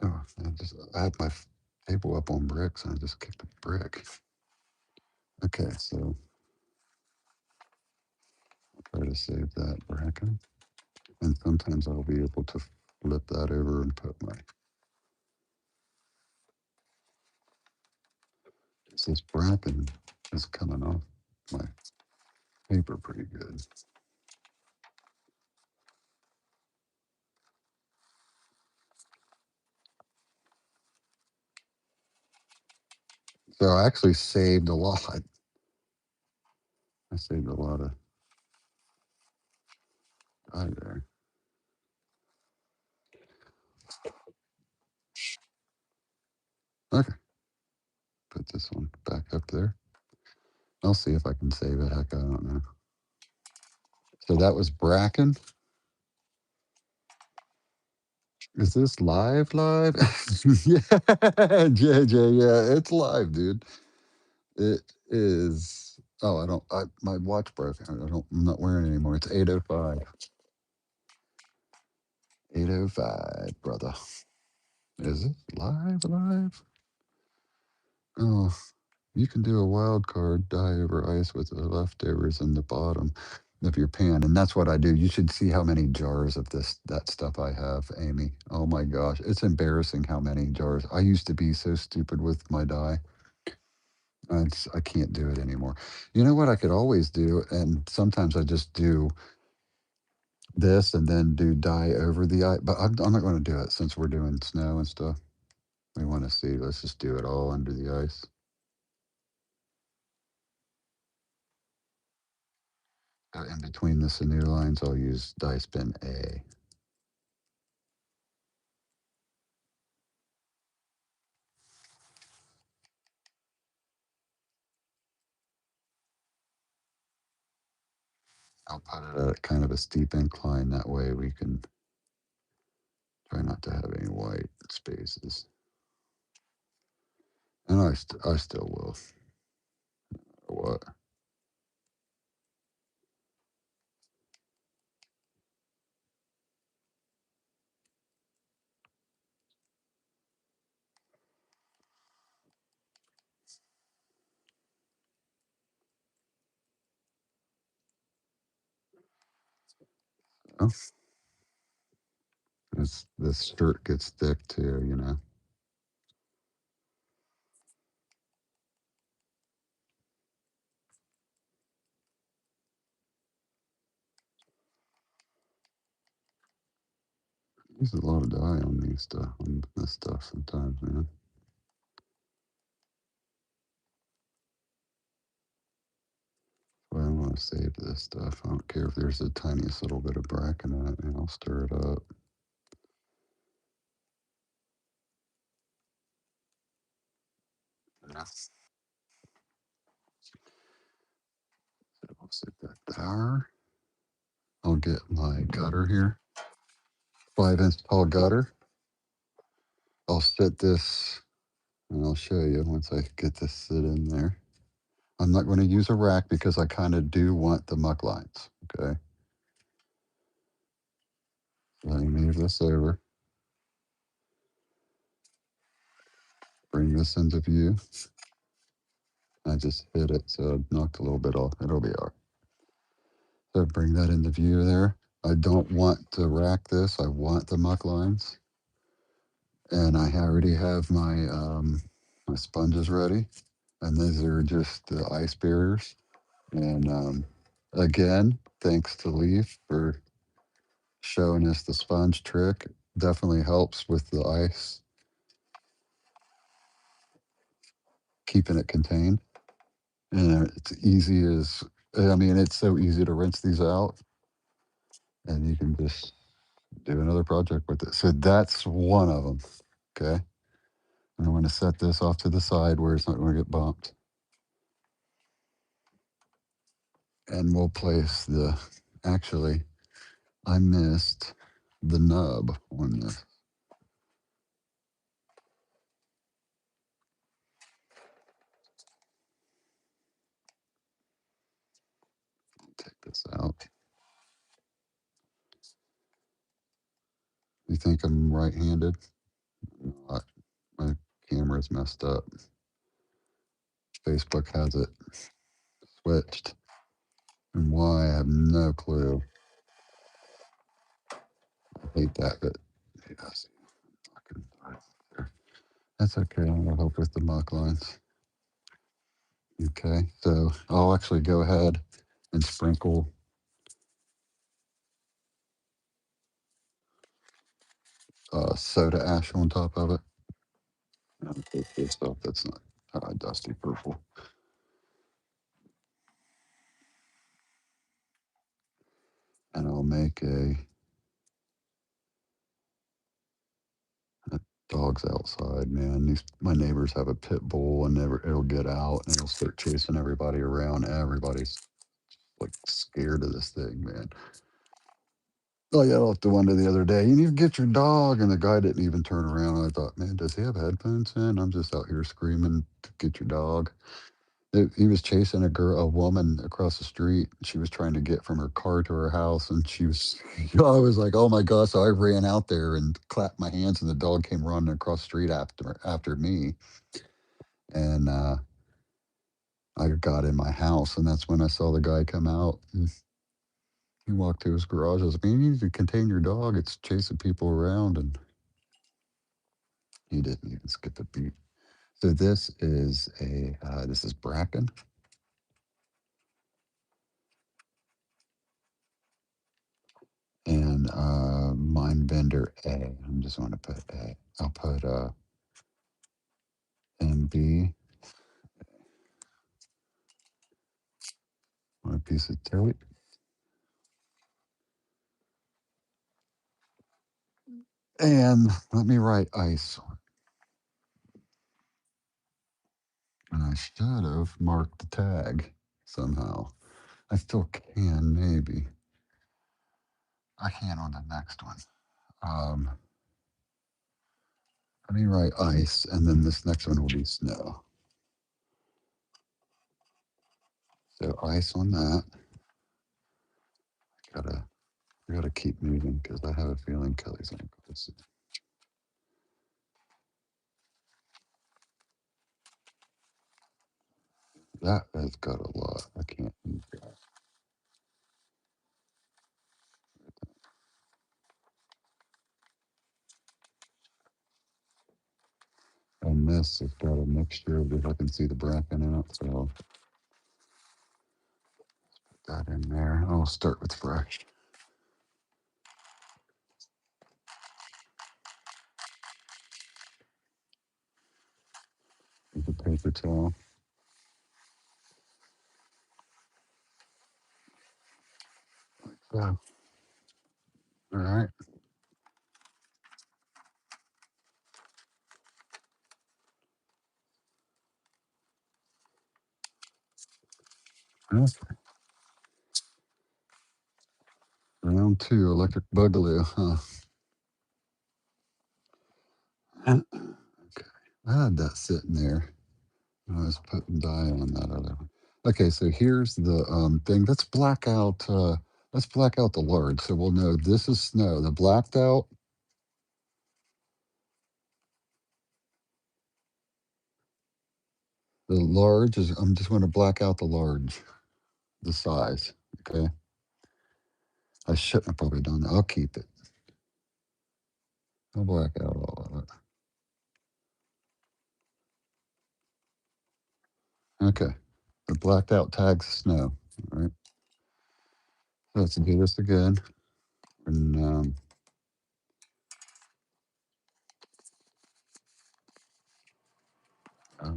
Oh, I had my table up on bricks, and I just kicked a brick. Okay, so I'll try to save that bracket, and sometimes I'll be able to flip that over and put my. This bracket is coming off my paper pretty good. So I actually saved a lot. I saved a lot of dye there. this one back up there. I'll see if I can save it. Heck, I don't know. So that was Bracken. Is this live? Live? Yeah, JJ. Yeah, it's live, dude. It is. Oh, I don't. My watch broke. I don't. I'm not wearing it anymore. It's 8:05. 8:05, brother. Is it live? Live? Oh, you can do a wild card die over ice with the leftovers in the bottom of your pan, and that's what I do. You should see how many jars of that stuff I have, Amy. Oh my gosh, it's embarrassing how many jars. I used to be so stupid with my die. I can't do it anymore. You know what I could always do, and sometimes I just do this and then do dye over the ice. But I'm not going to do it since we're doing snow and stuff. We want to see. Let's just do it all under the ice. In between the sinew lines, I'll use dye spin A. I'll put it at kind of a steep incline. That way we can try not to have any white spaces. And I still will. What? Oh, this shirt gets thick too, you know. There's a lot of dye on these stuff, on this stuff sometimes, man. But I want to save this stuff. I don't care if there's the tiniest little bit of bracken in it, and I'll stir it up. Yeah. So I'll sit that there. I'll get my gutter here, 5-inch tall gutter. I'll sit this, and I'll show you once I get this sit in there. I'm not going to use a rack because I kind of do want the muck lines. Okay. Let me move this over. Bring this into view. I just hit it, so it knocked a little bit off. It'll be all right. So bring that into view there. I don't want to rack this. I want the muck lines. And I already have my sponges ready. And these are just the ice barriers. And again, thanks to Leaf for showing us the sponge trick. Definitely helps with the ice, keeping it contained. And it's easy as, I mean, it's so easy to rinse these out, and you can just do another project with it. So that's one of them. Okay. And I'm going to set this off to the side where it's not going to get bumped. And we'll place actually, I missed the nub on this. Take this out. You think I'm right handed? Not. My camera's messed up. Facebook has it switched. And why, I have no clue. I hate that, but it does. That's okay. I'll help with the mock lines. Okay, so I'll actually go ahead and sprinkle soda ash on top of it. And take this stuff that's not dusty purple. And I'll make a Dogs outside, man. These my neighbors have a pit bull, and never it'll get out and it'll start chasing everybody around. Everybody's like scared of this thing, man. I got off the one the other day. You need to get your dog, and the guy didn't even turn around. I thought, man, does he have headphones in? I'm just out here screaming to get your dog. He was chasing a woman across the street. She was trying to get from her car to her house, and she was. I was like, "Oh my god!" So I ran out there and clapped my hands, and the dog came running across the street after me, and I got in my house, and that's when I saw the guy come out. And he walked to his garage. I was like, "Man, you need to contain your dog. It's chasing people around," and he didn't even skip a beat. So this is Bracken, and mine vendor A. I'm just going to put A. I'll put MB, one piece of tape, and let me write ice. And I should have marked the tag somehow. I still can, maybe. I can on the next one. Um, Let me write ice, and then this next one will be snow. So ice on that. Gotta gotta keep moving because I have a feeling Kelly's gonna go this. That has got a lot. I can't use that. And this has got a mixture of if I can see the bracken in it, so I'll put that in there. I'll start with fresh. With the paper towel. So, all right. Yeah, round two, electric boogaloo, huh? Okay. I had that sitting there. I was putting dye on that other one. Okay, so here's the thing. Let's black out the large so we'll know this is snow. The blacked out, the large is I'm just going to black out the large, the size. Okay. I shouldn't have probably done that. I'll keep it. I'll black out all of it. Okay. The blacked out tags snow. All right. Let's do this again. And uh,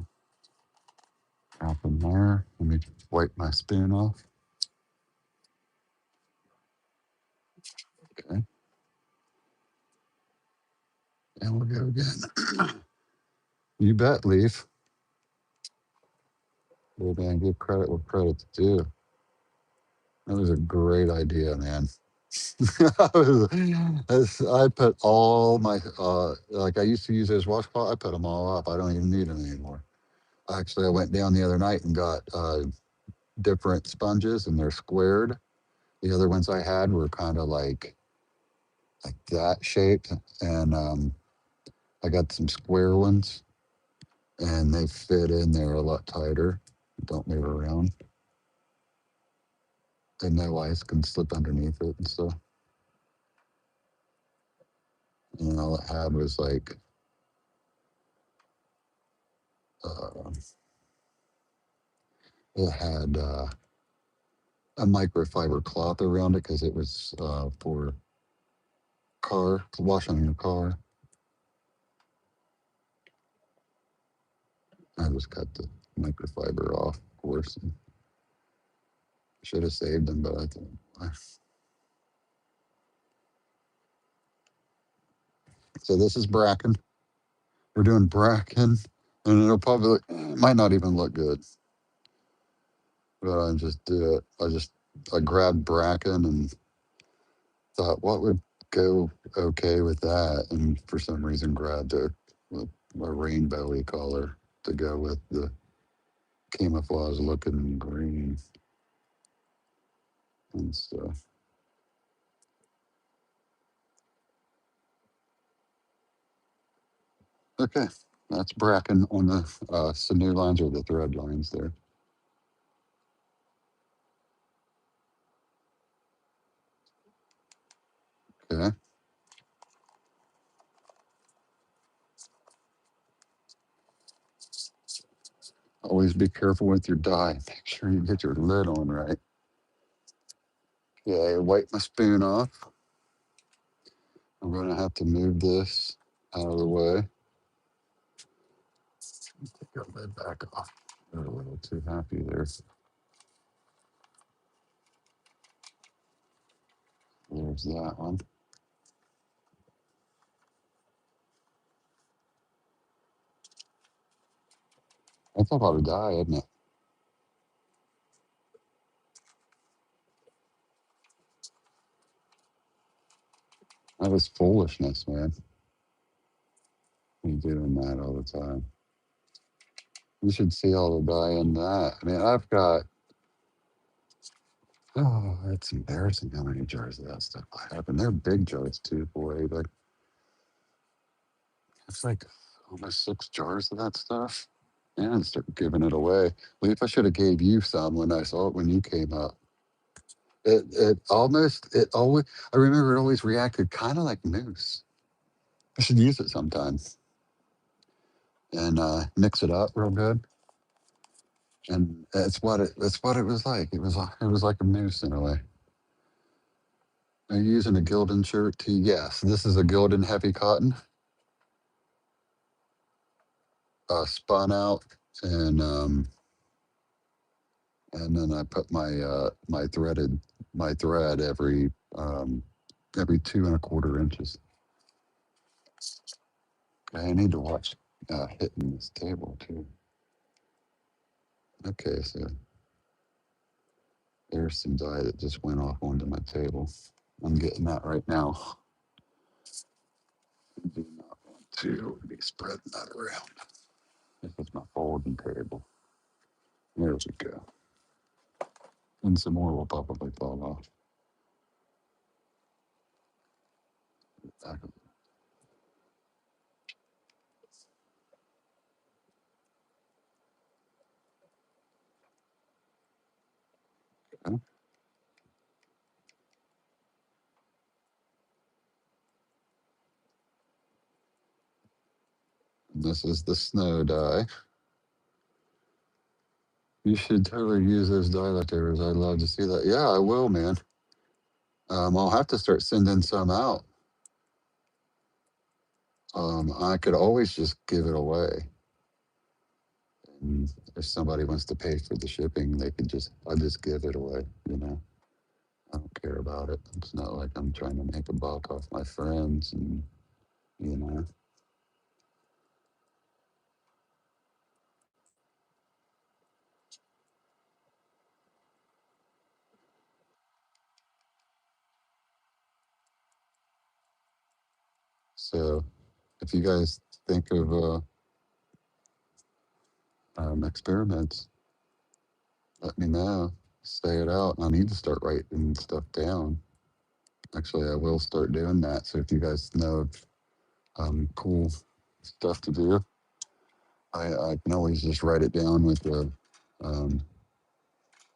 drop in there. Let me wipe my spoon off. Okay. And we'll go again. You bet, Leaf. Well, man, give credit where credit's due. That was a great idea, man. I put all my like I used to use those washcloths. I put them all up. I don't even need them anymore. Actually, I went down the other night and got different sponges, and they're squared. The other ones I had were kind of like that shaped, and I got some square ones, and they fit in there a lot tighter. Don't move around, and no ice can slip underneath it and stuff. And all it had was like uh, it had a microfiber cloth around it because it was for car washing your car. I just cut the microfiber off, of course. And should have saved them, but I thought. So this is Bracken. We're doing bracken, and it'll probably it might not even look good, but I just do it. I grabbed bracken and thought what would go okay with that, and for some reason grabbed a rainbowy color to go with the camouflage looking green and stuff. Okay, that's bracken on the sinew lines or the thread lines there. Okay, always be careful with your dye. Make sure you get your lid on right. Okay, wipe my spoon off. I'm going to have to move this out of the way. Take your lid back off. You're a little too happy there. There's that one. That's a lot of dye, isn't it? That is foolishness, man. You doing that all the time. You should see all the dye in that. I mean, I've got. Oh, it's embarrassing how many jars of that stuff I have, and they're big jars too, boy. Like it's like almost 6 jars of that stuff, and start giving it away. Leaf, I should have gave you some when I saw it when you came up. It always. I remember it always reacted kind of like mousse. I should use it sometimes and mix it up real good. And that's what it was like. It was like a mousse in a way. Are you using a Gildan shirt too? Yes, this is a Gildan heavy cotton, spun out, and and then I put my thread every 2.25 inches. I need to watch hitting this table too. Okay, so there's some dye that just went off onto my table. I'm getting that right now. I do not want to be spreading that around. This is my folding table. There we go. And some more will probably fall off. Back of it. And this is the snow dye. You should totally use those dilators. I'd love to see that. Yeah, I will, man. I'll have to start sending some out. I could always just give it away. And if somebody wants to pay for the shipping, I'll just give it away, you know. I don't care about it. It's not like I'm trying to make a buck off my friends and you know. So if you guys think of experiments, let me know. Say it out. I need to start writing stuff down. Actually, I will start doing that. So if you guys know of cool stuff to do, I can always just write it down with a um,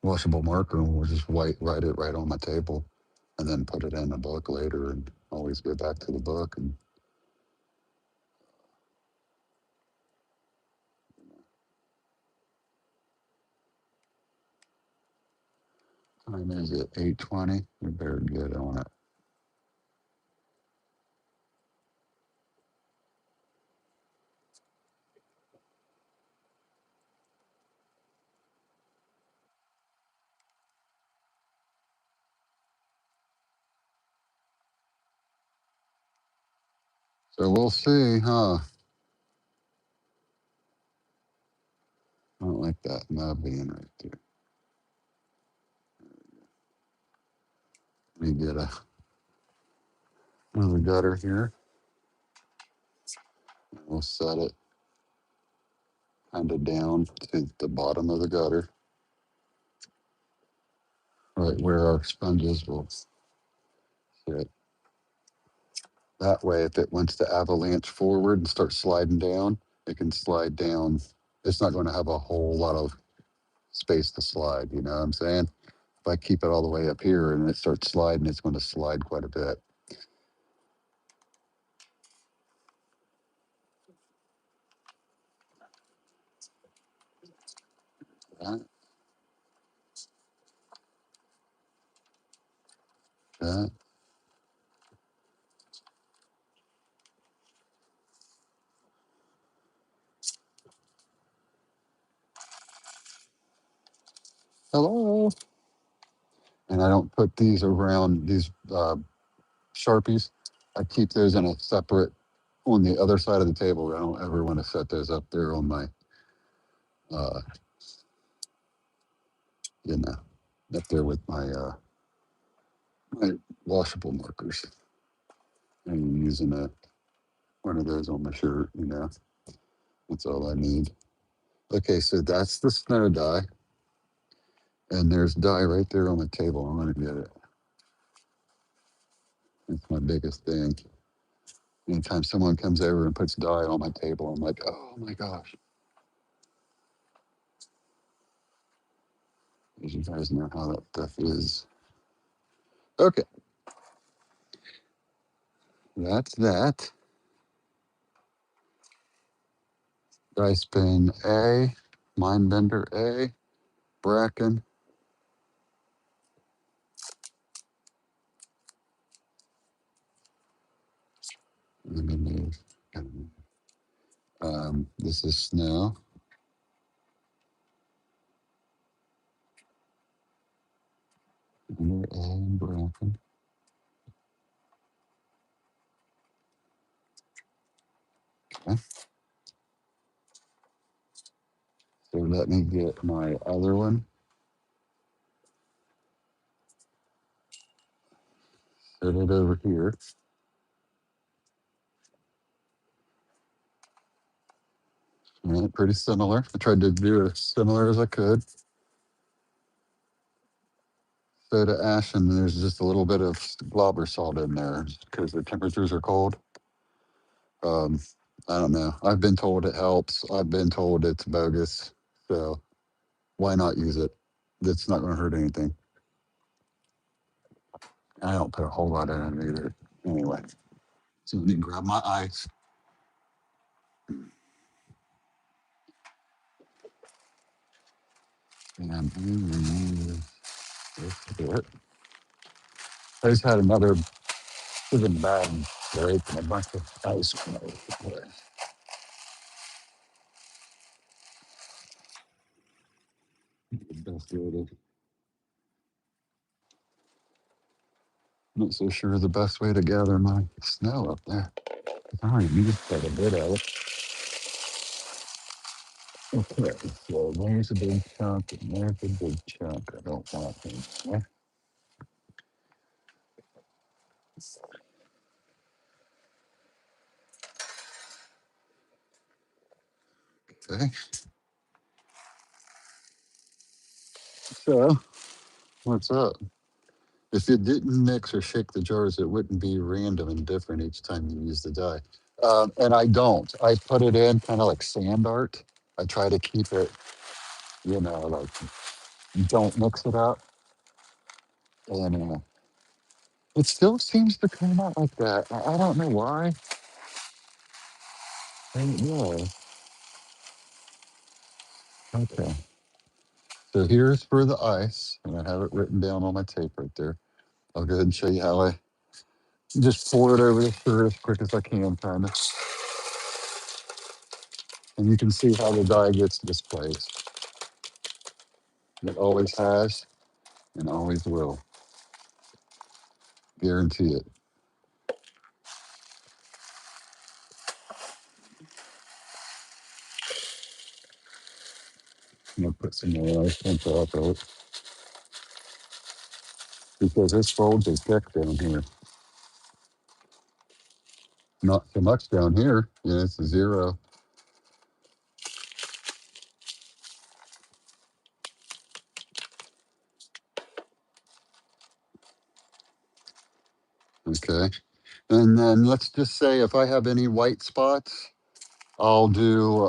washable marker, and we'll just write it right on my table, and then put it in a book later, and always go back to the book. And time is it 8:20? We better get on it. So we'll see, huh? I don't like that knob being right there. Let me get another gutter here. We'll set it kind of down to the bottom of the gutter, right where our sponges will sit. That way, if it wants to avalanche forward and start sliding down, it can slide down. It's not going to have a whole lot of space to slide. You know what I'm saying? If I keep it all the way up here and it starts sliding, it's going to slide quite a bit. That, that. Hello. And I don't put these around these Sharpies. I keep those in a separate on the other side of the table. I don't ever want to set those up there on my, uh, you know, up there with my washable markers. I'm using one of those on my shirt, you know. That's all I need. Okay, so that's the snow die. And there's dye right there on the table. I'm gonna get it. It's my biggest thing. Anytime someone comes over and puts dye on my table, I'm like, oh my gosh. As you guys know how that stuff is. Okay, that's that. Dye spin A, Mindbender A, Bracken. Let me move. This is snow. Under A and Bracken. Okay. So let me get my other one. Set it over here. Yeah, pretty similar. I tried to do it as similar as I could. Soda ash, and there's just a little bit of glauber salt in there because the temperatures are cold. Um, I don't know. I've been told it helps. I've been told it's bogus. So why not use it? It's not going to hurt anything. I don't put a whole lot in it either. Anyway, so let me grab my ice. And this bit. I just had another even bag break and a bunch of ice cream. Best way to, not so sure the best way to gather my snow up there. I already used quite a bit of it. Okay, so there's a big chunk and there's a big chunk. I don't want them there. Okay, so what's up? If it didn't mix or shake the jars, it wouldn't be random and different each time you use the dye. And I don't. I put it in kind of like sand art. I try to keep it, like don't mix it up. And it still seems to come out like that. I don't know why. Yeah. Okay. So here's for the ice, and I have it written down on my tape right there. I'll go ahead and show you how I just pour it over the shirt as quick as I can, kind of. And you can see how the dye gets displaced. It always has and always will. Guarantee it. I'm gonna put some more ice on top of it because this folds is thick down here. Not so much down here. Yeah, it's a zero. Okay. And then let's just say if I have any white spots, I'll do,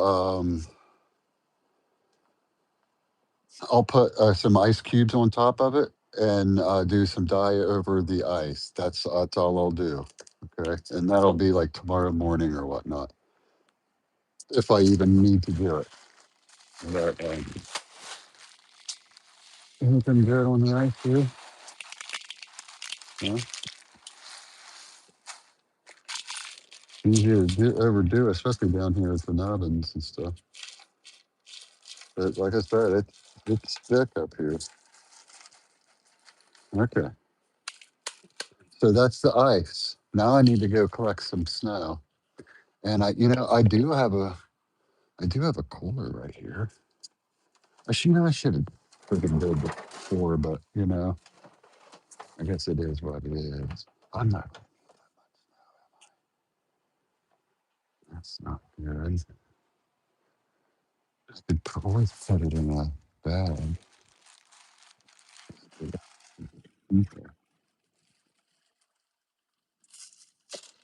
I'll put some ice cubes on top of it and do some dye over the ice. That's all I'll do. Okay. And that'll be like tomorrow morning or whatnot, if I even need to do it. But anything good on the ice here? Yeah. Easy to overdo, especially down here at the nubbins and stuff. But like I said, it's thick up here. Okay. So that's the ice. Now I need to go collect some snow. And I do have a cooler right here. I should have freaking did before, but I guess it is what it is. I'm not. That's not good. I could always put it in a bag. Okay.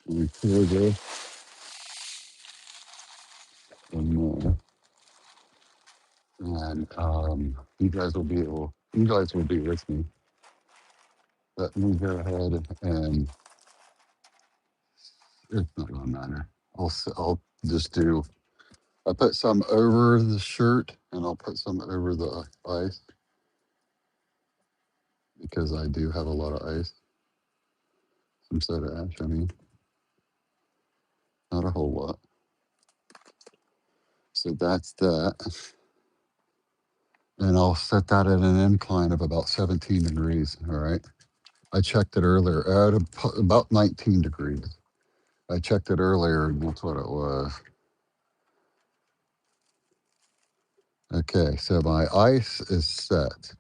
We pour this in there, and you guys will be with me. Let me go ahead and it's not gonna matter. I'll just do. I put some over the shirt, and I'll put some over the ice because I do have a lot of ice. Some soda ash. I mean, not a whole lot. So that's that, and I'll set that at an incline of about 17 degrees. All right. I checked it earlier at about 19 degrees. I checked it earlier, and that's what it was. Okay, so my ice is set.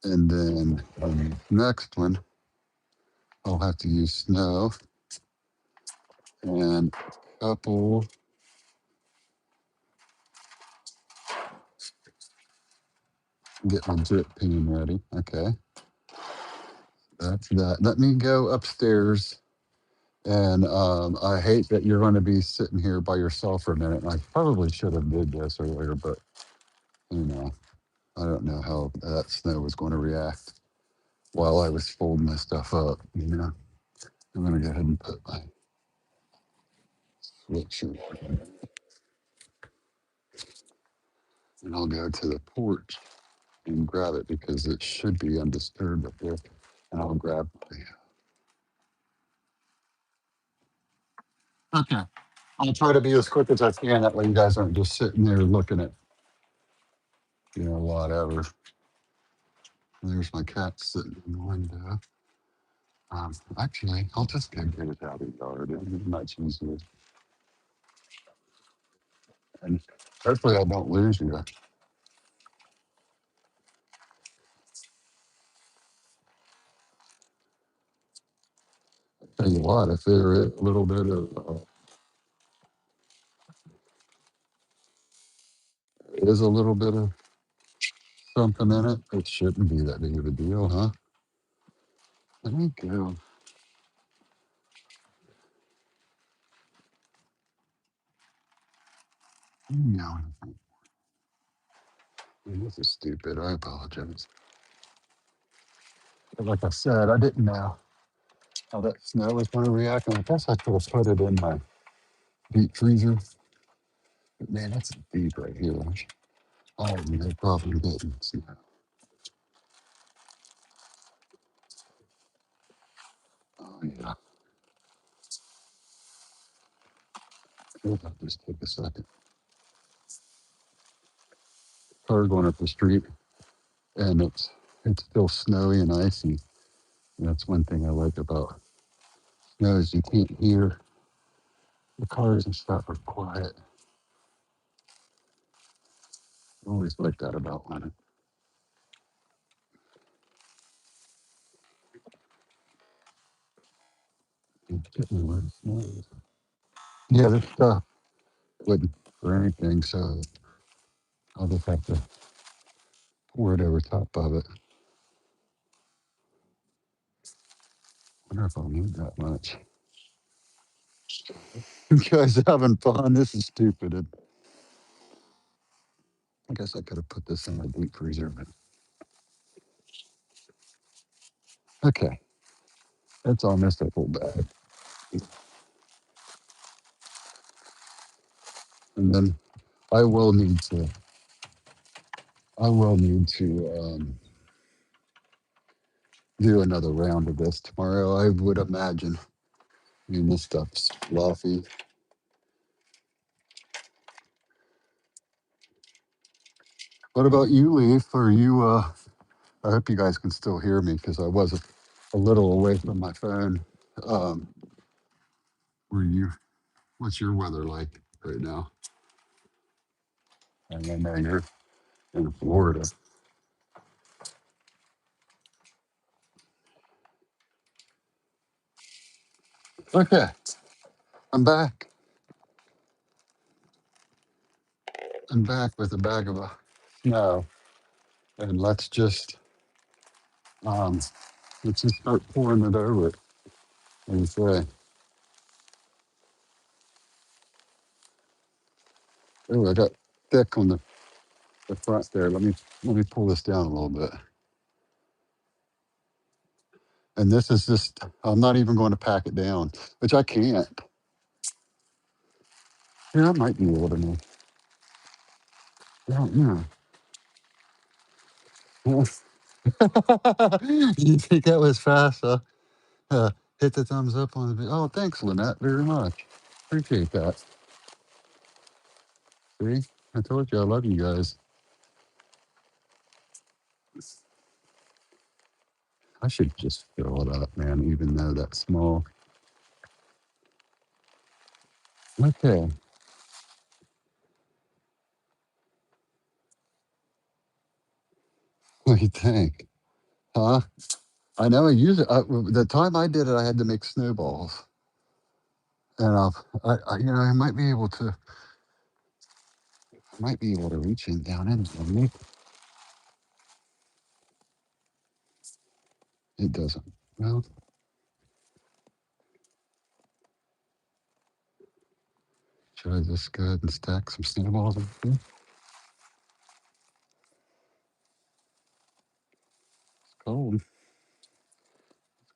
And then the next one, I'll have to use snow and a couple, get my drip pan ready. Okay, that's that. Let me go upstairs. And I hate that you're going to be sitting here by yourself for a minute. And I probably should have did this earlier, but you know, I don't know how that snow was going to react while I was folding this stuff up. I'm going to go ahead and put my sweatshirt on, and I'll go to the porch and grab it because it should be undisturbed up there. And I'll grab my. Okay. I'll try to be as quick as I can. That way you guys aren't just sitting there looking at, whatever. There's my cat sitting in the window. Actually, I'll just go get it out of the yard. It'll be much easier. And hopefully I don't lose you. I tell you what, if there is a little bit of, is a little bit of something in it, it shouldn't be that big of a deal, huh? Let me go. No, this is stupid. I apologize. But like I said, I didn't know how that snow was going to react. And I guess I could have put it in my deep freezer. But man, that's deep right here. I have no problem getting snow. Oh, yeah. Hold on, just take a second. Car going up the street, and it's still snowy and icy. And that's one thing I like about snow is you can't hear the cars and stuff are quiet. Always like that about one. Yeah, this stuff wouldn't for anything, so I'll just have to pour it over top of it. Wonder if I'll need that much. You guys having fun? This is stupid. I guess I could have put this in my deep freezer, but okay. That's all messed up whole bag. And then I will need to I will need to do another round of this tomorrow, I would imagine. I mean, this stuff's fluffy. What about you, Leaf? Are you I hope you guys can still hear me because I was a little away from my phone. Um, were you what's your weather like right now? And I know you're in Florida. Okay, I'm back. I'm back with a bag of snow. And um let's just start pouring it over it. And say, oh, I got thick on the front there. Let me pull this down a little bit. And this is just I'm not even going to pack it down, which I can't. Yeah, I might be able to know. I don't know. You think that was fast, huh? Hit the thumbs up on the video. Oh, thanks, Lynette, very much. Appreciate that. See, I told you I love you guys. I should just fill it up, man, even though that's small. Okay. What do you think? Huh? I know I use it. The time I did it, I had to make snowballs. And I might be able to reach in down in there. It doesn't. Well, should I just go ahead and stack some snowballs in here? It's cold. It's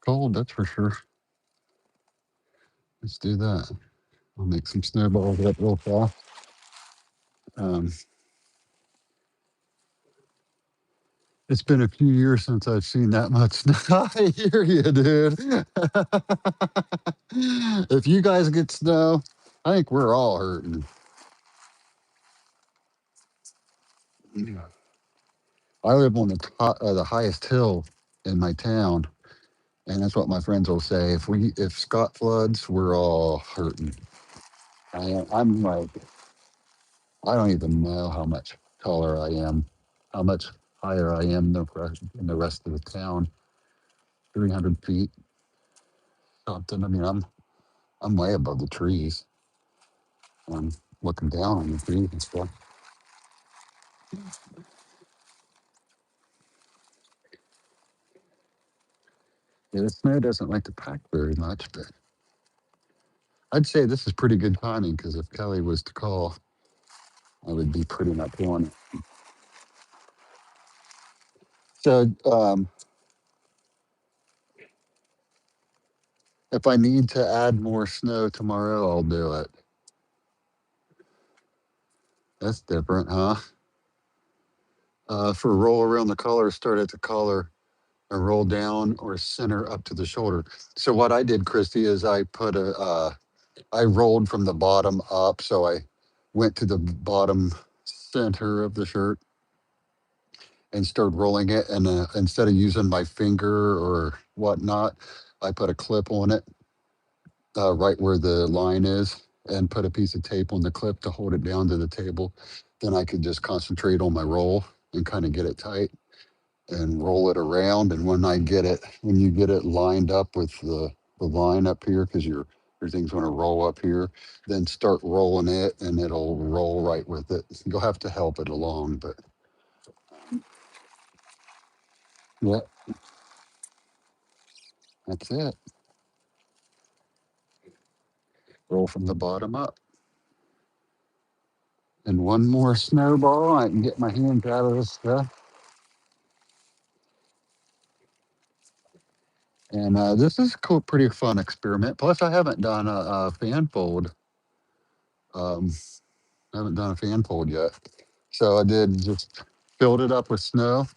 cold, that's for sure. Let's do that. I'll make some snowballs up real fast. Um, it's been a few years since I've seen that much snow. I hear you, dude. If you guys get snow, I think we're all hurting. I live on the highest hill in my town, and that's what my friends will say. If Scott floods, we're all hurting. I'm like, I don't even know how much taller I am, how much higher I am than the rest of the town. 300 feet, something. I mean, I'm way above the trees. I'm looking down on the trees and stuff. Yeah, the snow doesn't like to pack very much, but I'd say this is pretty good timing because if Kelly was to call, I would be pretty much on it. So if I need to add more snow tomorrow, I'll do it. That's different, huh? For roll around the collar, start at the collar and roll down or center up to the shoulder. So what I did, Christy, is I rolled from the bottom up. So I went to the bottom center of the shirt and started rolling it. And instead of using my finger or whatnot, I put a clip on it right where the line is. and put a piece of tape on the clip to hold it down to the table. Then I could just concentrate on my roll and kind of get it tight and roll it around. And when you get it lined up with the line up here, because everything's going to roll up here, then start rolling it and it'll roll right with it. You'll have to help it along, but yeah, that's it. Roll from the bottom up. And one more snowball. I can get my hands out of this stuff. And this is cool, pretty fun experiment. Plus, I haven't done a fan fold. Um, I haven't done a fan fold yet. So I did just filled it up with snow,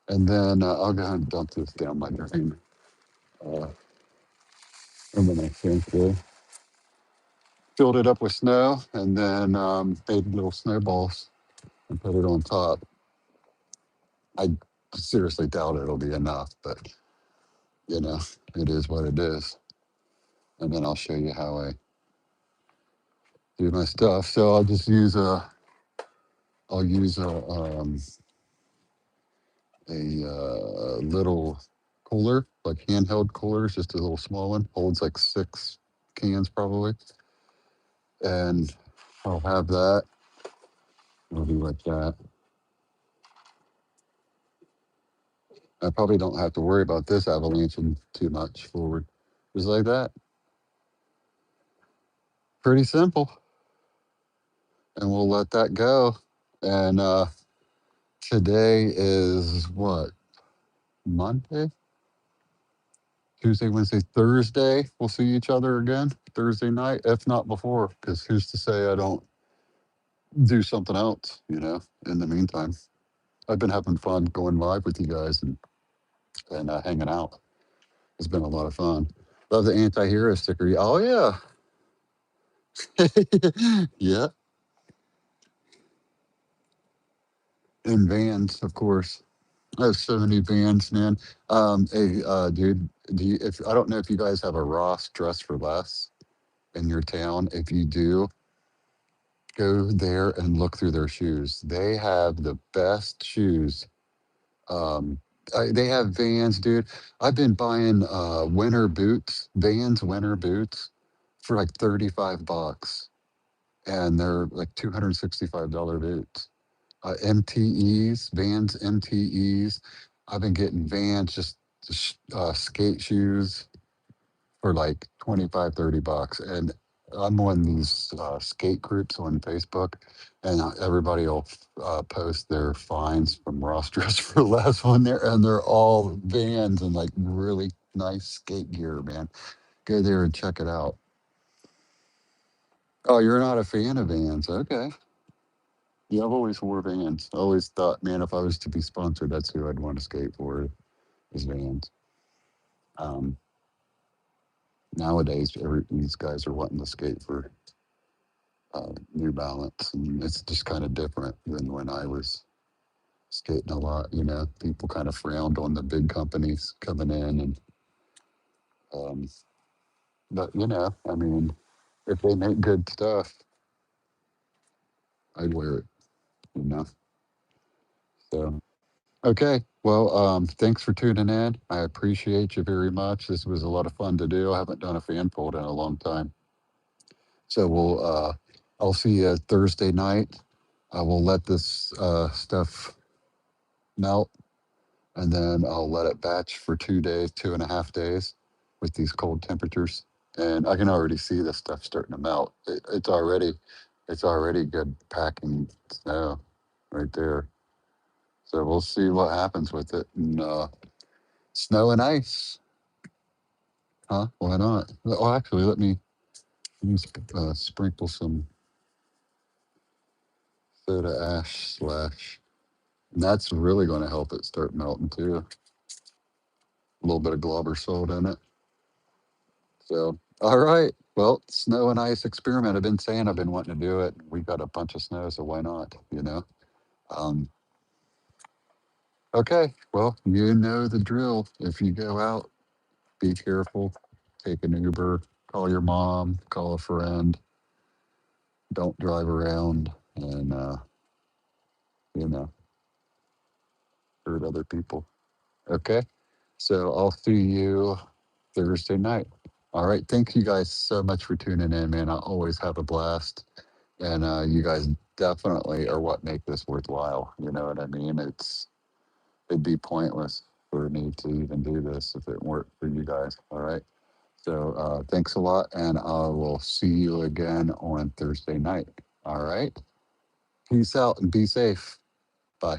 and then I'll go ahead and dump this down my drain. Uh, and then I think filled it up with snow, and then made little snowballs and put it on top. I seriously doubt it'll be enough, but you know, it is what it is. And then I'll show you how I do my stuff. So I'll use a little cooler, like handheld coolers, just a little small one, holds like 6 cans probably, and I'll have that. It'll be like that. I probably don't have to worry about this avalanching too much forward. Just like that. Pretty simple. And we'll let that go. And today is what? Monday? Tuesday, Wednesday, Thursday. We'll see each other again Thursday night, if not before, because who's to say I don't do something else, in the meantime. I've been having fun going live with you guys and hanging out. It's been a lot of fun. Love the anti-hero sticker. Oh, yeah. Yeah. And Vans, of course. I have so many Vans, man. Hey, dude, if I don't know if you guys have a Ross Dress for Less in your town. If you do, go there and look through their shoes. They have the best shoes. They have Vans, dude. I've been buying winter boots, Vans winter boots, for like $35, and they're like $265 boots. MTEs, Vans MTEs. I've been getting Vans just skate shoes for like 25, $30. And I'm on these skate groups on Facebook, and everybody will post their finds from Ross Dress for Less on there, and they're all Vans and like really nice skate gear, man. Go there and check it out. Oh, you're not a fan of Vans? Okay. Yeah, I've always wore Vans. I always thought, man, if I was to be sponsored, that's who I'd want to skate for is Vans. Um, Nowadays, these guys are wanting to skate for New Balance, and it's just kind of different than when I was skating a lot. People kind of frowned on the big companies coming in, and um, but I mean, if they make good stuff, I'd wear it. You know, so okay. Well, thanks for tuning in. I appreciate you very much. This was a lot of fun to do. I haven't done a fan fold in a long time, so I'll see you Thursday night. I will let this stuff melt, and then I'll let it batch for 2 days, 2.5 days, with these cold temperatures. And I can already see the stuff starting to melt. It's already good packing snow right there. So we'll see what happens with it. And snow and ice, huh? Why not? Oh, actually, let me sprinkle some soda ash slash. And that's really going to help it start melting too. A little bit of Glauber salt in it. So, all right. Well, snow and ice experiment. I've been saying I've been wanting to do it. We got a bunch of snow, so why not? Um, okay. Well, you know the drill. If you go out, be careful. Take an Uber. Call your mom, call a friend. Don't drive around and, you know, hurt other people. Okay. So I'll see you Thursday night. All right. Thank you guys so much for tuning in, man. I always have a blast. And you guys definitely are what make this worthwhile. You know what I mean? It'd be pointless for me to even do this if it weren't for you guys. All right. So thanks a lot. And I will see you again on Thursday night. All right. Peace out and be safe. Bye.